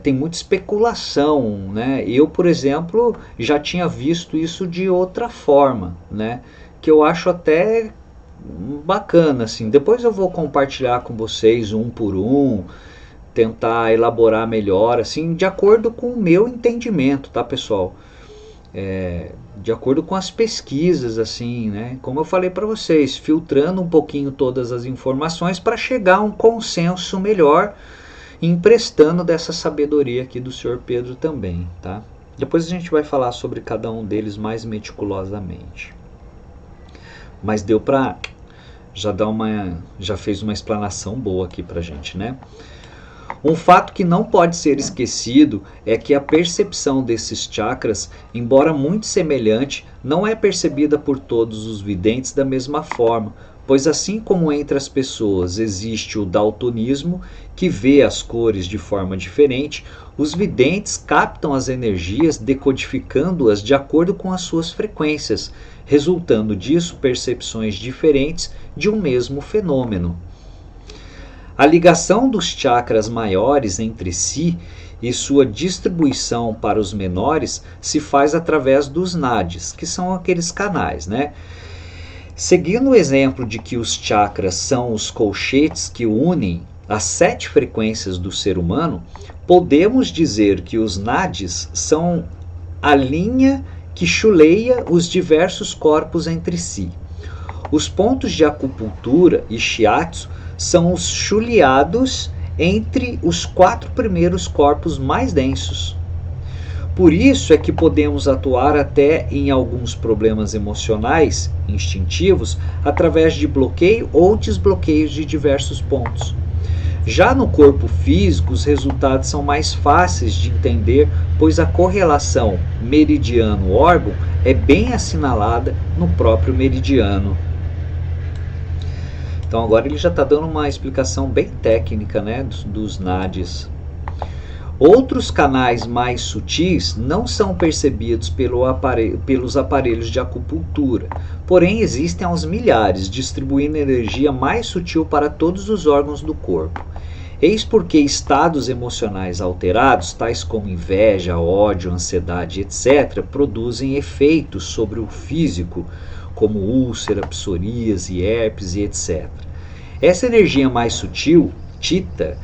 Tem muita especulação, né? Eu, por exemplo, já tinha visto isso de outra forma, né? Que eu acho até bacana, assim. Depois eu vou compartilhar com vocês um por um, tentar elaborar melhor, assim, de acordo com o meu entendimento, tá, pessoal? De acordo com as pesquisas, assim, né? Como eu falei para vocês, filtrando um pouquinho todas as informações para chegar a um consenso melhor, emprestando dessa sabedoria aqui do Sr. Pedro também, tá? Depois a gente vai falar sobre cada um deles mais meticulosamente. Mas deu para já fez uma explanação boa aqui pra gente, né? Um fato que não pode ser esquecido é que a percepção desses chakras, embora muito semelhante, não é percebida por todos os videntes da mesma forma, pois assim como entre as pessoas existe o daltonismo, que vê as cores de forma diferente, os videntes captam as energias decodificando-as de acordo com as suas frequências, resultando disso percepções diferentes de um mesmo fenômeno. A ligação dos chakras maiores entre si e sua distribuição para os menores se faz através dos nadis, que são aqueles canais, né? Seguindo o exemplo de que os chakras são os colchetes que unem as 7 frequências do ser humano, podemos dizer que os nadis são a linha que chuleia os diversos corpos entre si. Os pontos de acupuntura e shiatsu são os chuleados entre os 4 primeiros corpos mais densos. Por isso é que podemos atuar até em alguns problemas emocionais, instintivos, através de bloqueio ou desbloqueios de diversos pontos. Já no corpo físico, os resultados são mais fáceis de entender, pois a correlação meridiano-órgão é bem assinalada no próprio meridiano. Então agora ele já está dando uma explicação bem técnica, né, dos nadis. Outros canais mais sutis não são percebidos pelos aparelhos de acupuntura, porém existem aos milhares, distribuindo energia mais sutil para todos os órgãos do corpo. Eis porque estados emocionais alterados, tais como inveja, ódio, ansiedade, etc., produzem efeitos sobre o físico, como úlcera, psoríase, herpes e etc. Essa energia mais sutil, Theta,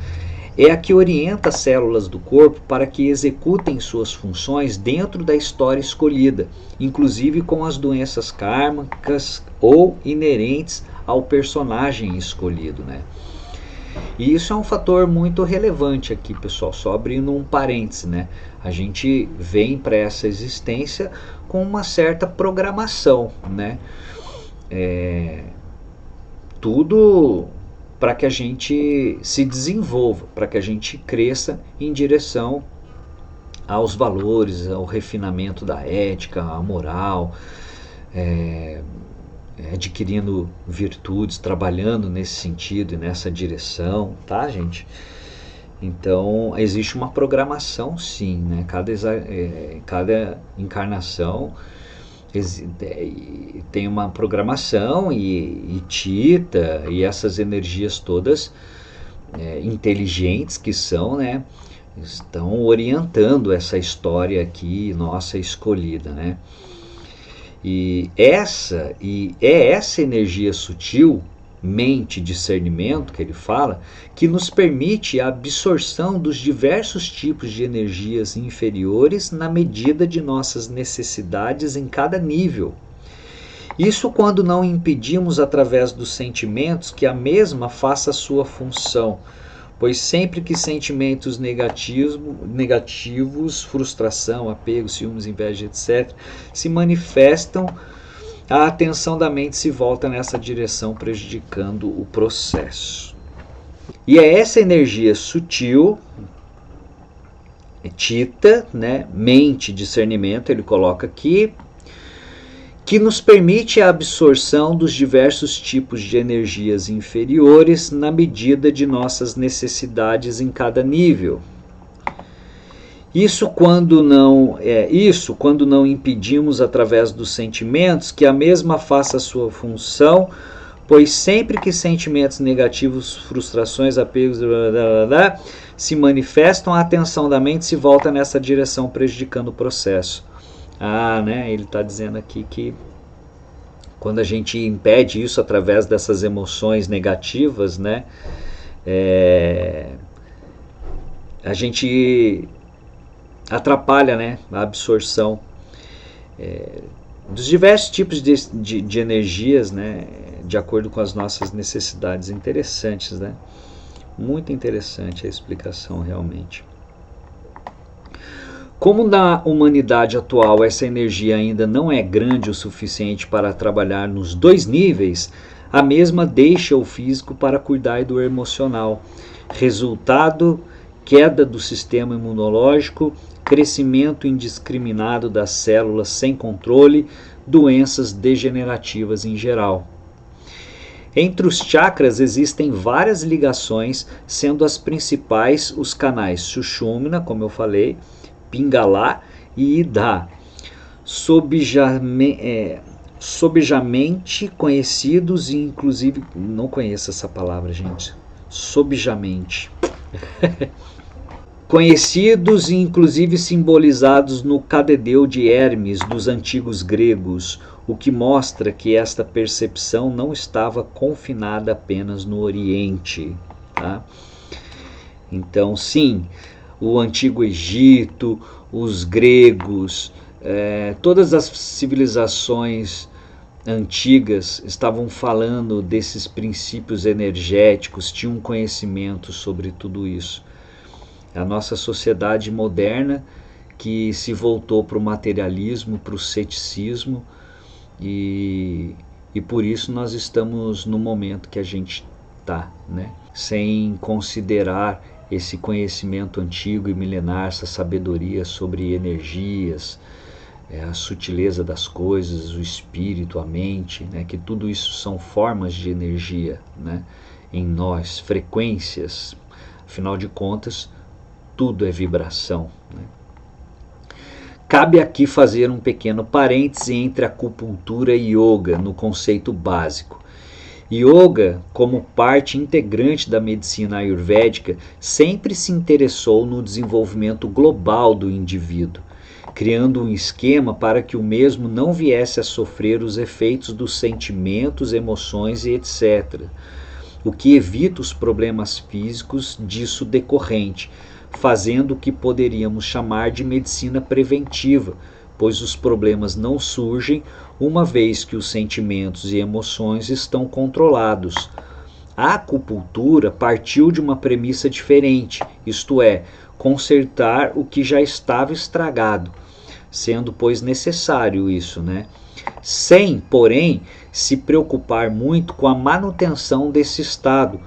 é a que orienta as células do corpo para que executem suas funções dentro da história escolhida, inclusive com as doenças kármicas ou inerentes ao personagem escolhido, né? E isso é um fator muito relevante aqui, pessoal, só abrindo um parêntese, né? A gente vem para essa existência com uma certa programação, né? Tudo para que a gente se desenvolva, para que a gente cresça em direção aos valores, ao refinamento da ética, à moral, adquirindo virtudes, trabalhando nesse sentido e nessa direção, tá, gente? Então, existe uma programação, sim, né? Cada encarnação tem uma programação e Theta e essas energias todas inteligentes que são, né, estão orientando essa história aqui nossa escolhida, né? E é essa energia sutil, mente, discernimento, que ele fala, que nos permite a absorção dos diversos tipos de energias inferiores na medida de nossas necessidades em cada nível. Isso quando não impedimos através dos sentimentos que a mesma faça a sua função, pois sempre que sentimentos negativos, frustração, apego, ciúmes, inveja, etc., se manifestam, a atenção da mente se volta nessa direção, prejudicando o processo. E é essa energia sutil, Theta, né, mente, discernimento, ele coloca aqui, que nos permite a absorção dos diversos tipos de energias inferiores na medida de nossas necessidades em cada nível. Isso quando não impedimos através dos sentimentos que a mesma faça a sua função, pois sempre que sentimentos negativos, frustrações, apegos, se manifestam, a atenção da mente se volta nessa direção, prejudicando o processo. Né? Ele está dizendo aqui que quando a gente impede isso através dessas emoções negativas, né, a gente atrapalha, né, a absorção dos diversos tipos de energias, né, de acordo com as nossas necessidades. Interessantes, né? Muito interessante a explicação, realmente. Como na humanidade atual essa energia ainda não é grande o suficiente para trabalhar nos dois níveis, a mesma deixa o físico para cuidar do emocional. Resultado: queda do sistema imunológico, crescimento indiscriminado das células sem controle, doenças degenerativas em geral. Entre os chakras existem várias ligações, sendo as principais os canais Sushumna, como eu falei, Pingala e Ida, sobejamente conhecidos e inclusive, não conheço essa palavra, gente, sobejamente, conhecidos e inclusive simbolizados no cadedeu de Hermes dos antigos gregos, o que mostra que esta percepção não estava confinada apenas no Oriente, tá? Então, sim, o Antigo Egito, os gregos, todas as civilizações antigas estavam falando desses princípios energéticos, tinham conhecimento sobre tudo isso. A nossa sociedade moderna que se voltou para o materialismo, para o ceticismo, e por isso nós estamos no momento que a gente está, né? Sem considerar esse conhecimento antigo e milenar, essa sabedoria sobre energias, a sutileza das coisas, o espírito, a mente, né? Que tudo isso são formas de energia, né? Em nós, frequências. Afinal de contas, tudo é vibração, né? Cabe aqui fazer um pequeno parêntese entre acupuntura e yoga no conceito básico. Yoga, como parte integrante da medicina ayurvédica, sempre se interessou no desenvolvimento global do indivíduo, criando um esquema para que o mesmo não viesse a sofrer os efeitos dos sentimentos, emoções e etc., o que evita os problemas físicos disso decorrente, fazendo o que poderíamos chamar de medicina preventiva, pois os problemas não surgem uma vez que os sentimentos e emoções estão controlados. A acupuntura partiu de uma premissa diferente, isto é, consertar o que já estava estragado, sendo, pois, necessário isso, né? Sem, porém, se preocupar muito com a manutenção desse estado,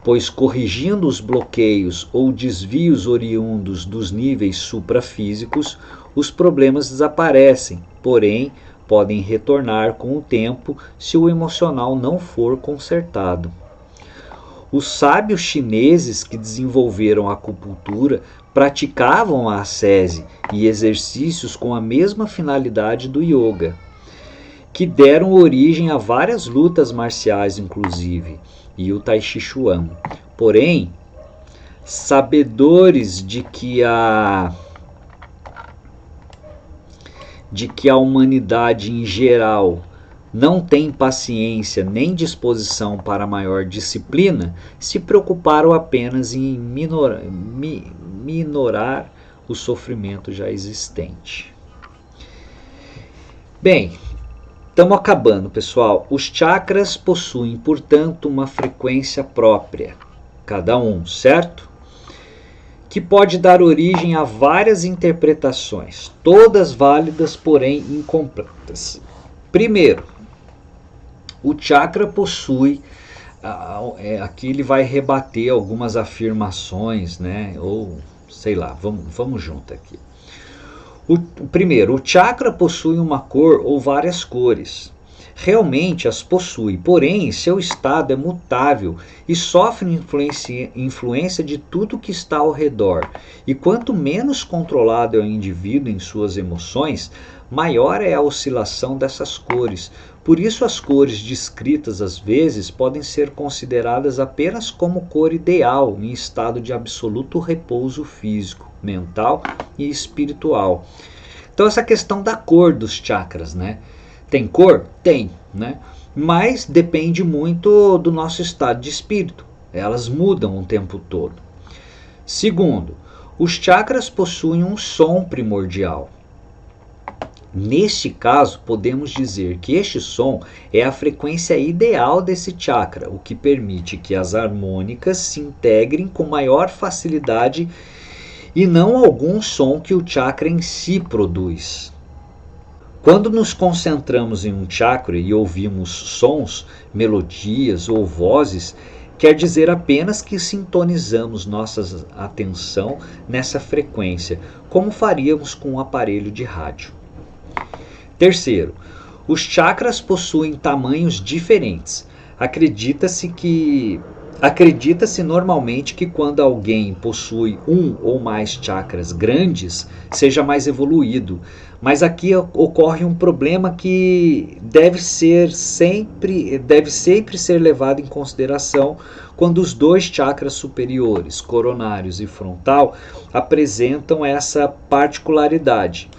pois corrigindo os bloqueios ou desvios oriundos dos níveis suprafísicos, os problemas desaparecem, porém, podem retornar com o tempo se o emocional não for consertado. Os sábios chineses que desenvolveram a acupuntura praticavam a ascese e exercícios com a mesma finalidade do yoga, que deram origem a várias lutas marciais, inclusive, e o Tai Chi Chuan. Porém, sabedores de que a humanidade em geral não tem paciência nem disposição para maior disciplina, se preocuparam apenas em minorar o sofrimento já existente. Bem, estamos acabando, pessoal. Os chakras possuem, portanto, uma frequência própria, cada um, certo? Que pode dar origem a várias interpretações, todas válidas, porém incompletas. Primeiro, o chakra possui, aqui ele vai rebater algumas afirmações, né? Ou sei lá, vamos junto aqui. Primeiro, o chakra possui uma cor ou várias cores. Realmente as possui, porém seu estado é mutável e sofre influência de tudo que está ao redor. E quanto menos controlado é o indivíduo em suas emoções, maior é a oscilação dessas cores. Por isso as cores descritas às vezes podem ser consideradas apenas como cor ideal em estado de absoluto repouso físico, mental e espiritual. Então essa questão da cor dos chakras, né? Tem cor? Tem, né? Mas depende muito do nosso estado de espírito. Elas mudam o tempo todo. Segundo, os chakras possuem um som primordial. Neste caso, podemos dizer que este som é a frequência ideal desse chakra, o que permite que as harmônicas se integrem com maior facilidade e não algum som que o chakra em si produz. Quando nos concentramos em um chakra e ouvimos sons, melodias ou vozes, quer dizer apenas que sintonizamos nossa atenção nessa frequência, como faríamos com um aparelho de rádio. Terceiro, os chakras possuem tamanhos diferentes. Acredita-se normalmente que quando alguém possui um ou mais chakras grandes, seja mais evoluído. Mas aqui ocorre um problema que deve sempre ser levado em consideração quando os dois chakras superiores, coronários e frontal, apresentam essa particularidade.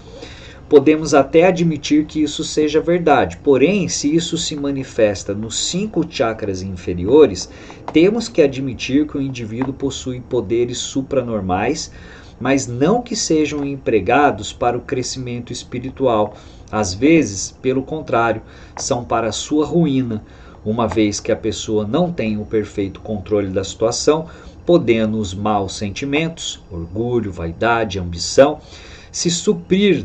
Podemos até admitir que isso seja verdade, porém, se isso se manifesta nos 5 chakras inferiores, temos que admitir que o indivíduo possui poderes supranormais, mas não que sejam empregados para o crescimento espiritual. Às vezes, pelo contrário, são para a sua ruína, uma vez que a pessoa não tem o perfeito controle da situação, podendo os maus sentimentos, orgulho, vaidade, ambição, se suprir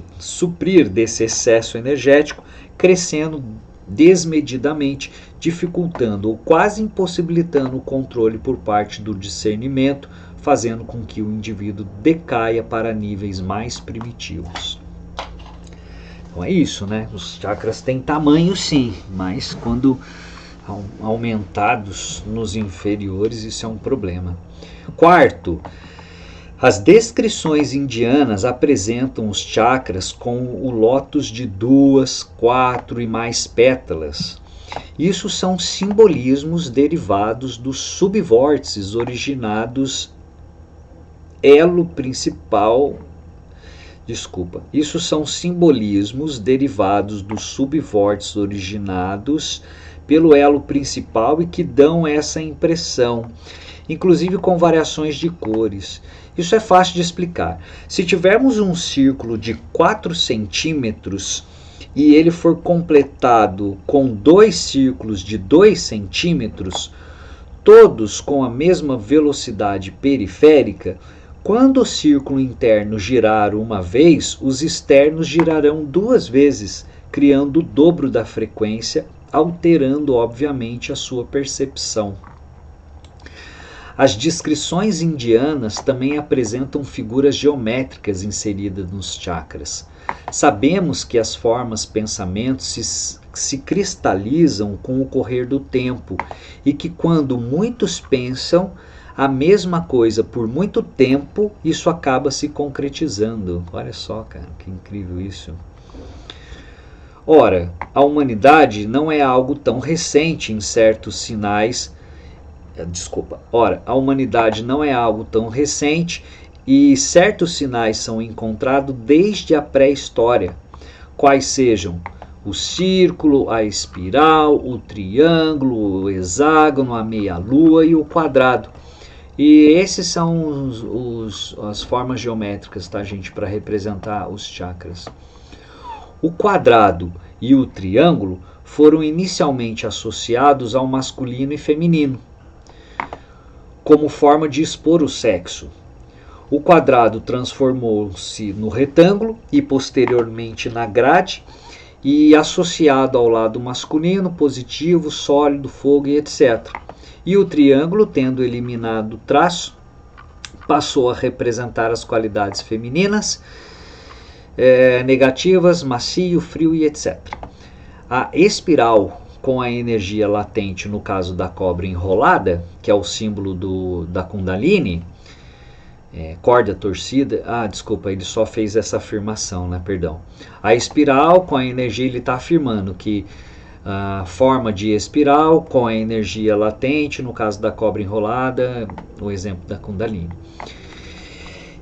desse excesso energético, crescendo desmedidamente, dificultando ou quase impossibilitando o controle por parte do discernimento, fazendo com que o indivíduo decaia para níveis mais primitivos. Então é isso, né? Os chakras têm tamanho sim, mas quando aumentados nos inferiores, isso é um problema. Quarto, as descrições indianas apresentam os chakras com o lótus de 2, 4 e mais pétalas. Isso são simbolismos derivados dos subvórtices originados elo principal. Isso são simbolismos derivados dos subvórtices originados pelo elo principal e que dão essa impressão, inclusive com variações de cores. Isso é fácil de explicar. Se tivermos um círculo de 4 centímetros e ele for completado com 2 círculos de 2 centímetros, todos com a mesma velocidade periférica, quando o círculo interno girar uma vez, os externos girarão 2 vezes, criando o dobro da frequência, alterando, obviamente, a sua percepção. As descrições indianas também apresentam figuras geométricas inseridas nos chakras. Sabemos que as formas pensamentos se cristalizam com o correr do tempo e que quando muitos pensam a mesma coisa por muito tempo, isso acaba se concretizando. Olha só, cara, que incrível isso. Ora, a humanidade não é algo tão recente em certos sinais. Ora, a humanidade não é algo tão recente e certos sinais são encontrados desde a pré-história, quais sejam o círculo, a espiral, o triângulo, o hexágono, a meia-lua e o quadrado. E esses são as formas geométricas, tá, gente, para representar os chakras. O quadrado e o triângulo foram inicialmente associados ao masculino e feminino, como forma de expor o sexo. O quadrado transformou-se no retângulo e posteriormente na grade, e associado ao lado masculino, positivo, sólido, fogo e etc. E o triângulo, tendo eliminado o traço, passou a representar as qualidades femininas, negativas, macio, frio e etc. A espiral, com a energia latente, no caso da cobra enrolada, que é o símbolo da Kundalini, corda torcida. Desculpa, ele só fez essa afirmação, né? Perdão. A espiral, com a energia, ele está afirmando que a forma de espiral com a energia latente, no caso da cobra enrolada, o exemplo da Kundalini.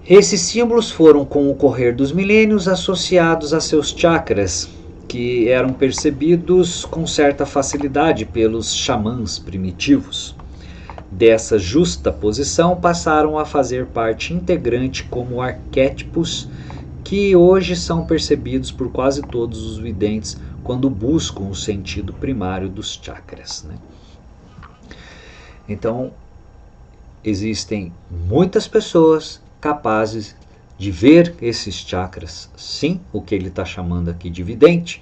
Esses símbolos foram, com o correr dos milênios, associados a seus chakras, que eram percebidos com certa facilidade pelos xamãs primitivos. Dessa justa posição passaram a fazer parte integrante como arquétipos que hoje são percebidos por quase todos os videntes quando buscam o sentido primário dos chakras, né? Então, existem muitas pessoas capazes de ver esses chakras, sim, o que ele está chamando aqui de vidente,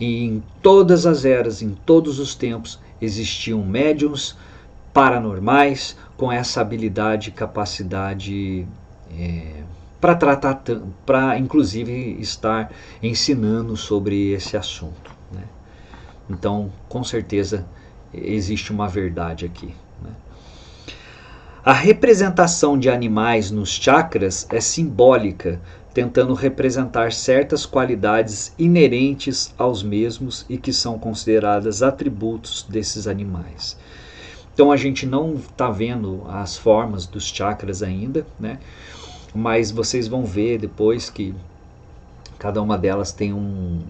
e em todas as eras, em todos os tempos, existiam médiums paranormais com essa habilidade e capacidade para tratar, para inclusive estar ensinando sobre esse assunto, né? Então, com certeza, existe uma verdade aqui, né? A representação de animais nos chakras é simbólica, tentando representar certas qualidades inerentes aos mesmos e que são consideradas atributos desses animais. Então a gente não está vendo as formas dos chakras ainda, né? Mas vocês vão ver depois que cada uma delas tem um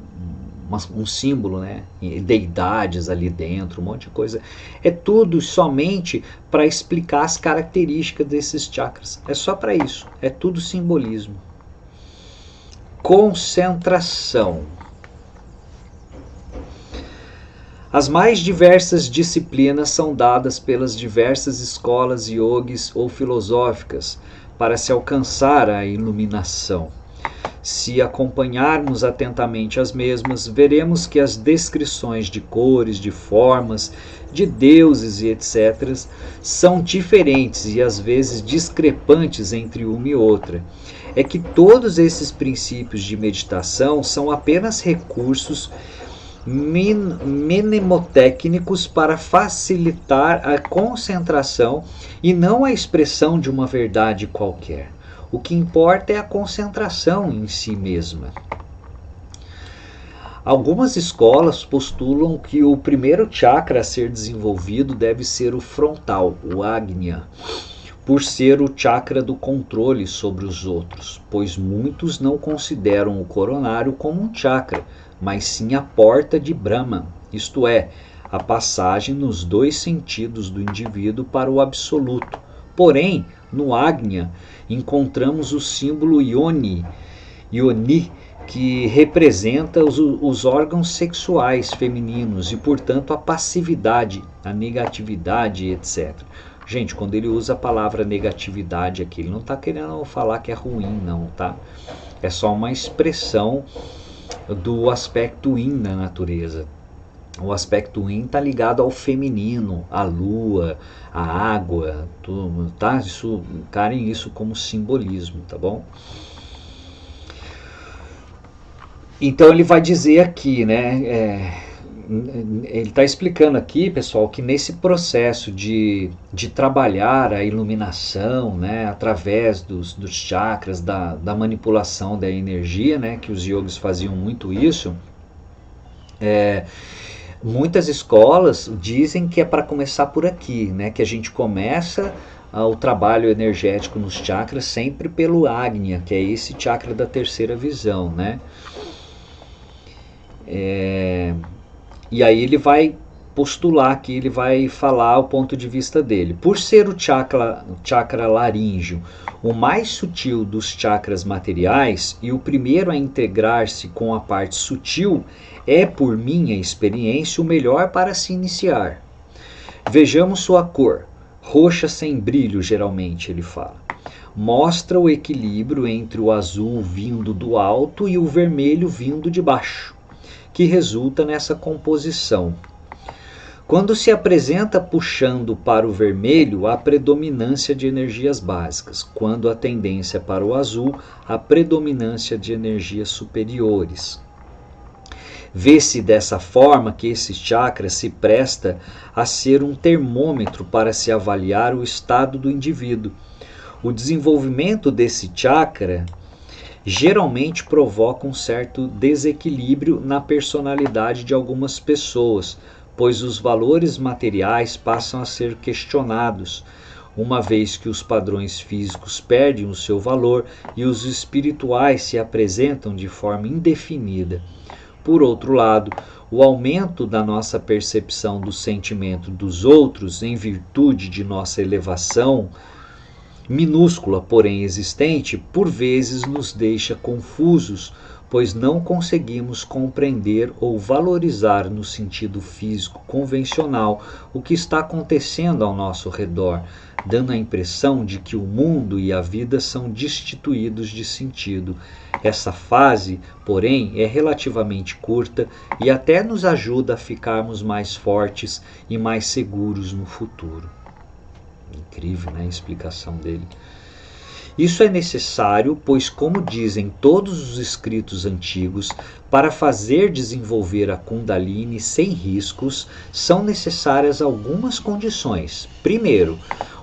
símbolo, né? Deidades ali dentro, um monte de coisa. É tudo somente para explicar as características desses chakras. É só para isso. É tudo simbolismo. Concentração. As mais diversas disciplinas são dadas pelas diversas escolas yogis ou filosóficas para se alcançar a iluminação. Se acompanharmos atentamente as mesmas, veremos que as descrições de cores, de formas, de deuses e etc. são diferentes e às vezes discrepantes entre uma e outra. É que todos esses princípios de meditação são apenas recursos mnemotécnicos para facilitar a concentração e não a expressão de uma verdade qualquer. O que importa é a concentração em si mesma. Algumas escolas postulam que o primeiro chakra a ser desenvolvido deve ser o frontal, o Agnya, por ser o chakra do controle sobre os outros, pois muitos não consideram o coronário como um chakra, mas sim a porta de Brahman, isto é, a passagem nos dois sentidos do indivíduo para o absoluto. Porém, no Agnya encontramos o símbolo Yoni, que representa os órgãos sexuais femininos e, portanto, a passividade, a negatividade, etc. Gente, quando ele usa a palavra negatividade aqui, ele não está querendo falar que é ruim, não, tá? É só uma expressão do aspecto yin da natureza. O aspecto yin está ligado ao feminino, à lua, à água, tudo, tá? Isso, encarem isso como simbolismo, tá bom? Então ele vai dizer aqui, né? Ele está explicando aqui, pessoal, que nesse processo de trabalhar a iluminação, né, através dos chakras, da manipulação da energia, né, que os yogis faziam muito isso, muitas escolas dizem que é para começar por aqui, né, que a gente começa o trabalho energético nos chakras sempre pelo Agnya, que é esse chakra da terceira visão, né? E aí ele vai postular que ele vai falar o ponto de vista dele. Por ser o chakra laríngeo o mais sutil dos chakras materiais e o primeiro a integrar-se com a parte sutil, é, por minha experiência, o melhor para se iniciar. Vejamos sua cor, roxa sem brilho, geralmente ele fala. Mostra o equilíbrio entre o azul vindo do alto e o vermelho vindo de baixo, que resulta nessa composição. Quando se apresenta puxando para o vermelho, há predominância de energias básicas. Quando a tendência para o azul, há predominância de energias superiores. Vê-se dessa forma que esse chakra se presta a ser um termômetro para se avaliar o estado do indivíduo. O desenvolvimento desse chakra geralmente provoca um certo desequilíbrio na personalidade de algumas pessoas, pois os valores materiais passam a ser questionados, uma vez que os padrões físicos perdem o seu valor e os espirituais se apresentam de forma indefinida. Por outro lado, o aumento da nossa percepção do sentimento dos outros em virtude de nossa elevação minúscula, porém existente, por vezes nos deixa confusos, pois não conseguimos compreender ou valorizar no sentido físico convencional o que está acontecendo ao nosso redor, dando a impressão de que o mundo e a vida são destituídos de sentido. Essa fase, porém, é relativamente curta e até nos ajuda a ficarmos mais fortes e mais seguros no futuro. Incrível, né, a explicação dele. Isso é necessário, pois, como dizem todos os escritos antigos, para fazer desenvolver a Kundalini sem riscos, são necessárias algumas condições. Primeiro,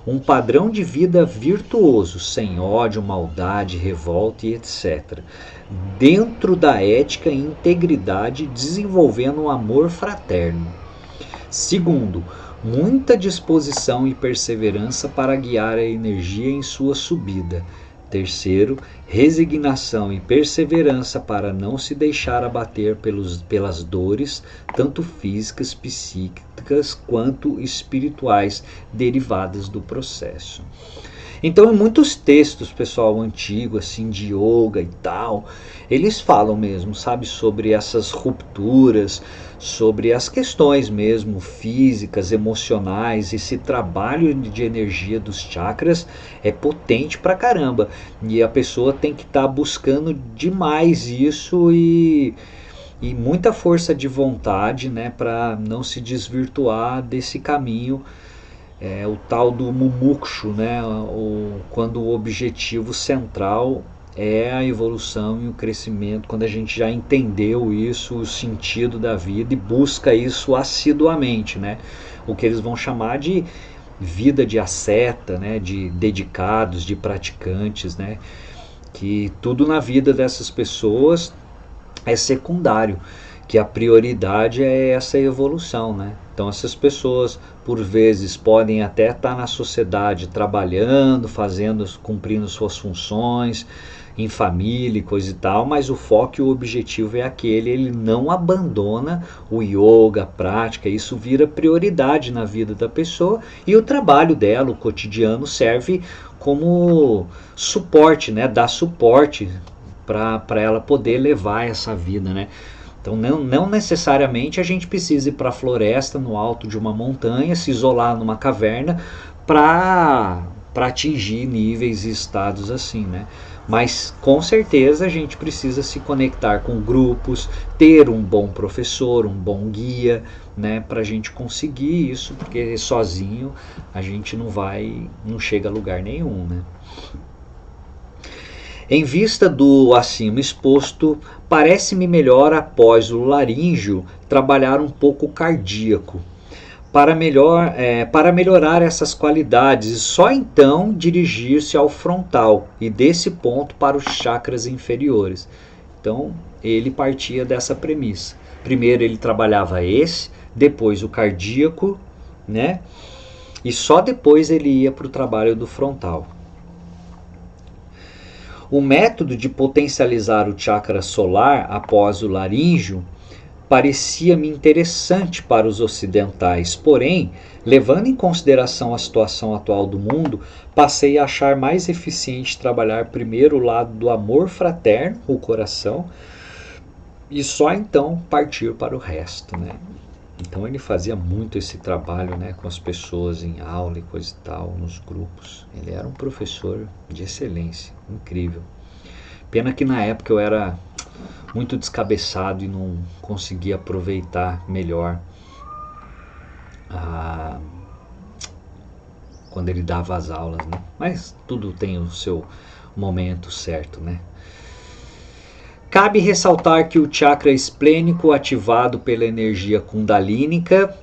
um padrão de vida virtuoso, sem ódio, maldade, revolta e etc. Dentro da ética e integridade, desenvolvendo um amor fraterno. Segundo, muita disposição e perseverança para guiar a energia em sua subida. Terceiro, resignação e perseverança para não se deixar abater pelas dores, tanto físicas, psíquicas quanto espirituais, derivadas do processo. Então, em muitos textos, pessoal, antigos, assim, de yoga e tal, eles falam mesmo, sabe, sobre essas rupturas, sobre as questões mesmo físicas, emocionais. Esse trabalho de energia dos chakras é potente pra caramba. E a pessoa tem que estar buscando demais isso e muita força de vontade, né, para não se desvirtuar desse caminho. O tal do mumukshu, né, quando o objetivo central é a evolução e o crescimento, quando a gente já entendeu isso, o sentido da vida e busca isso assiduamente, né, o que eles vão chamar de vida de asceta, né, de dedicados, de praticantes, né, que tudo na vida dessas pessoas é secundário. que a prioridade é essa evolução, né? Então essas pessoas por vezes podem até estar na sociedade trabalhando, fazendo, cumprindo suas funções, em família e coisa e tal, mas o foco e o objetivo é aquele, ele não abandona o yoga, a prática, isso vira prioridade na vida da pessoa e o trabalho dela, o cotidiano, serve como suporte, né? Dá suporte para ela poder levar essa vida, né? Então não necessariamente a gente precisa ir para a floresta, no alto de uma montanha, se isolar numa caverna para atingir níveis e estados assim, né? Mas com certeza a gente precisa se conectar com grupos, ter um bom professor, um bom guia, né, para a gente conseguir isso, porque sozinho a gente não chega a lugar nenhum, né? Em vista do acima exposto, parece-me melhor após o laríngeo trabalhar um pouco o cardíaco, para melhorar essas qualidades e só então dirigir-se ao frontal e desse ponto para os chakras inferiores. Então ele partia dessa premissa. Primeiro ele trabalhava esse, depois o cardíaco, né? E só depois ele ia para o trabalho do frontal. O método de potencializar o chakra solar após o laríngeo parecia-me interessante para os ocidentais, porém, levando em consideração a situação atual do mundo, passei a achar mais eficiente trabalhar primeiro o lado do amor fraterno, o coração, e só então partir para o resto, né? Então ele fazia muito esse trabalho, né, com as pessoas em aula e coisa e tal, nos grupos. Ele era um professor de excelência, incrível. Pena que na época eu era muito descabeçado e não conseguia aproveitar melhor quando ele dava as aulas, né? Mas tudo tem o seu momento certo, né? Cabe ressaltar que o chakra esplênico ativado pela energia kundalínica,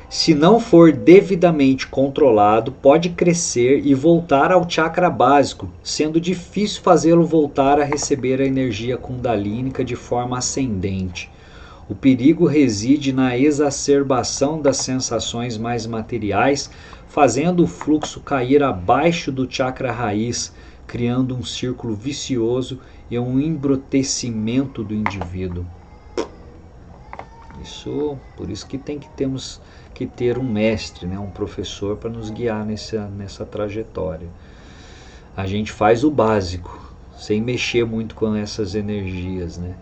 se não for devidamente controlado, pode crescer e voltar ao chakra básico, sendo difícil fazê-lo voltar a receber a energia kundalínica de forma ascendente. O perigo reside na exacerbação das sensações mais materiais, fazendo o fluxo cair abaixo do chakra raiz, criando um círculo vicioso e um embrutecimento do indivíduo. Por isso que temos que ter um mestre, né, um professor para nos guiar nessa trajetória. A gente faz o básico, sem mexer muito com essas energias, né?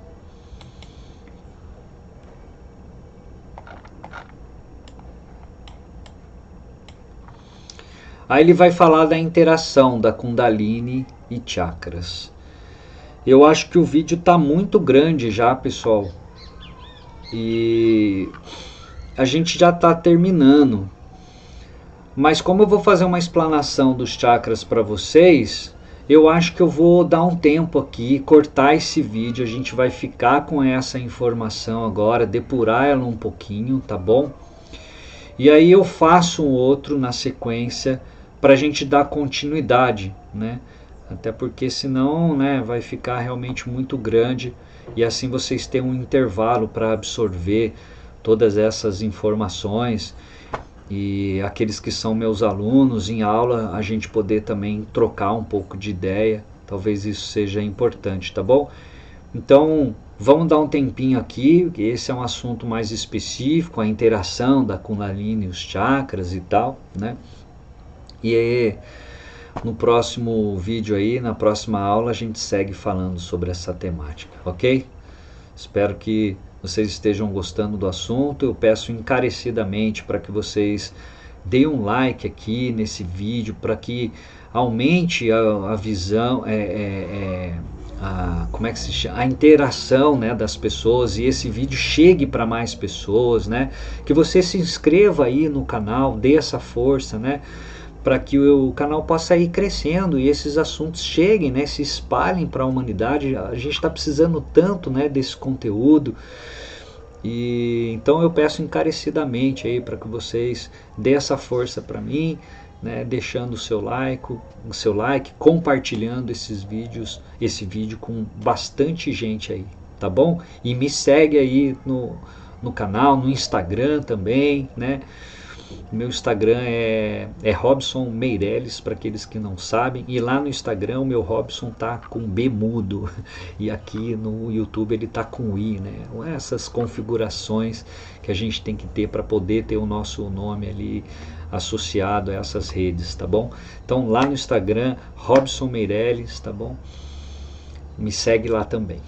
Aí ele vai falar da interação da Kundalini e chakras. Eu acho que o vídeo está muito grande já, pessoal. E a gente já está terminando. Mas como eu vou fazer uma explanação dos chakras para vocês, eu acho que eu vou dar um tempo aqui, cortar esse vídeo. A gente vai ficar com essa informação agora, depurar ela um pouquinho, tá bom? E aí eu faço um outro na sequência para a gente dar continuidade, né? Até porque senão, né, vai ficar realmente muito grande e assim vocês têm um intervalo para absorver todas essas informações e aqueles que são meus alunos em aula, a gente poder também trocar um pouco de ideia, talvez isso seja importante, tá bom? Então vamos dar um tempinho aqui, esse é um assunto mais específico, a interação da Kundalini e os chakras e tal, né? E aí, no próximo vídeo aí, na próxima aula, a gente segue falando sobre essa temática, ok? Espero que vocês estejam gostando do assunto. Eu peço encarecidamente para que vocês deem um like aqui nesse vídeo, para que aumente a visão, como é que se chama? A interação, né, das pessoas e esse vídeo chegue para mais pessoas, né? Que você se inscreva aí no canal, dê essa força, né? Para que o canal possa ir crescendo e esses assuntos cheguem, né, se espalhem para a humanidade. A gente está precisando tanto, né, desse conteúdo. E então eu peço encarecidamente aí para que vocês dêem essa força para mim, né, deixando o seu like, compartilhando esse vídeo com bastante gente aí, tá bom? E me segue aí no canal, no Instagram também, né? Meu Instagram é Robson Meirelles, para aqueles que não sabem. E lá no Instagram o meu Robson tá com B mudo. E aqui no YouTube ele tá com I, né? Essas configurações que a gente tem que ter para poder ter o nosso nome ali associado a essas redes, tá bom? Então lá no Instagram, Robson Meirelles, tá bom? Me segue lá também.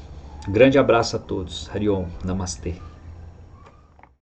Grande abraço a todos. Hariom. Namastê.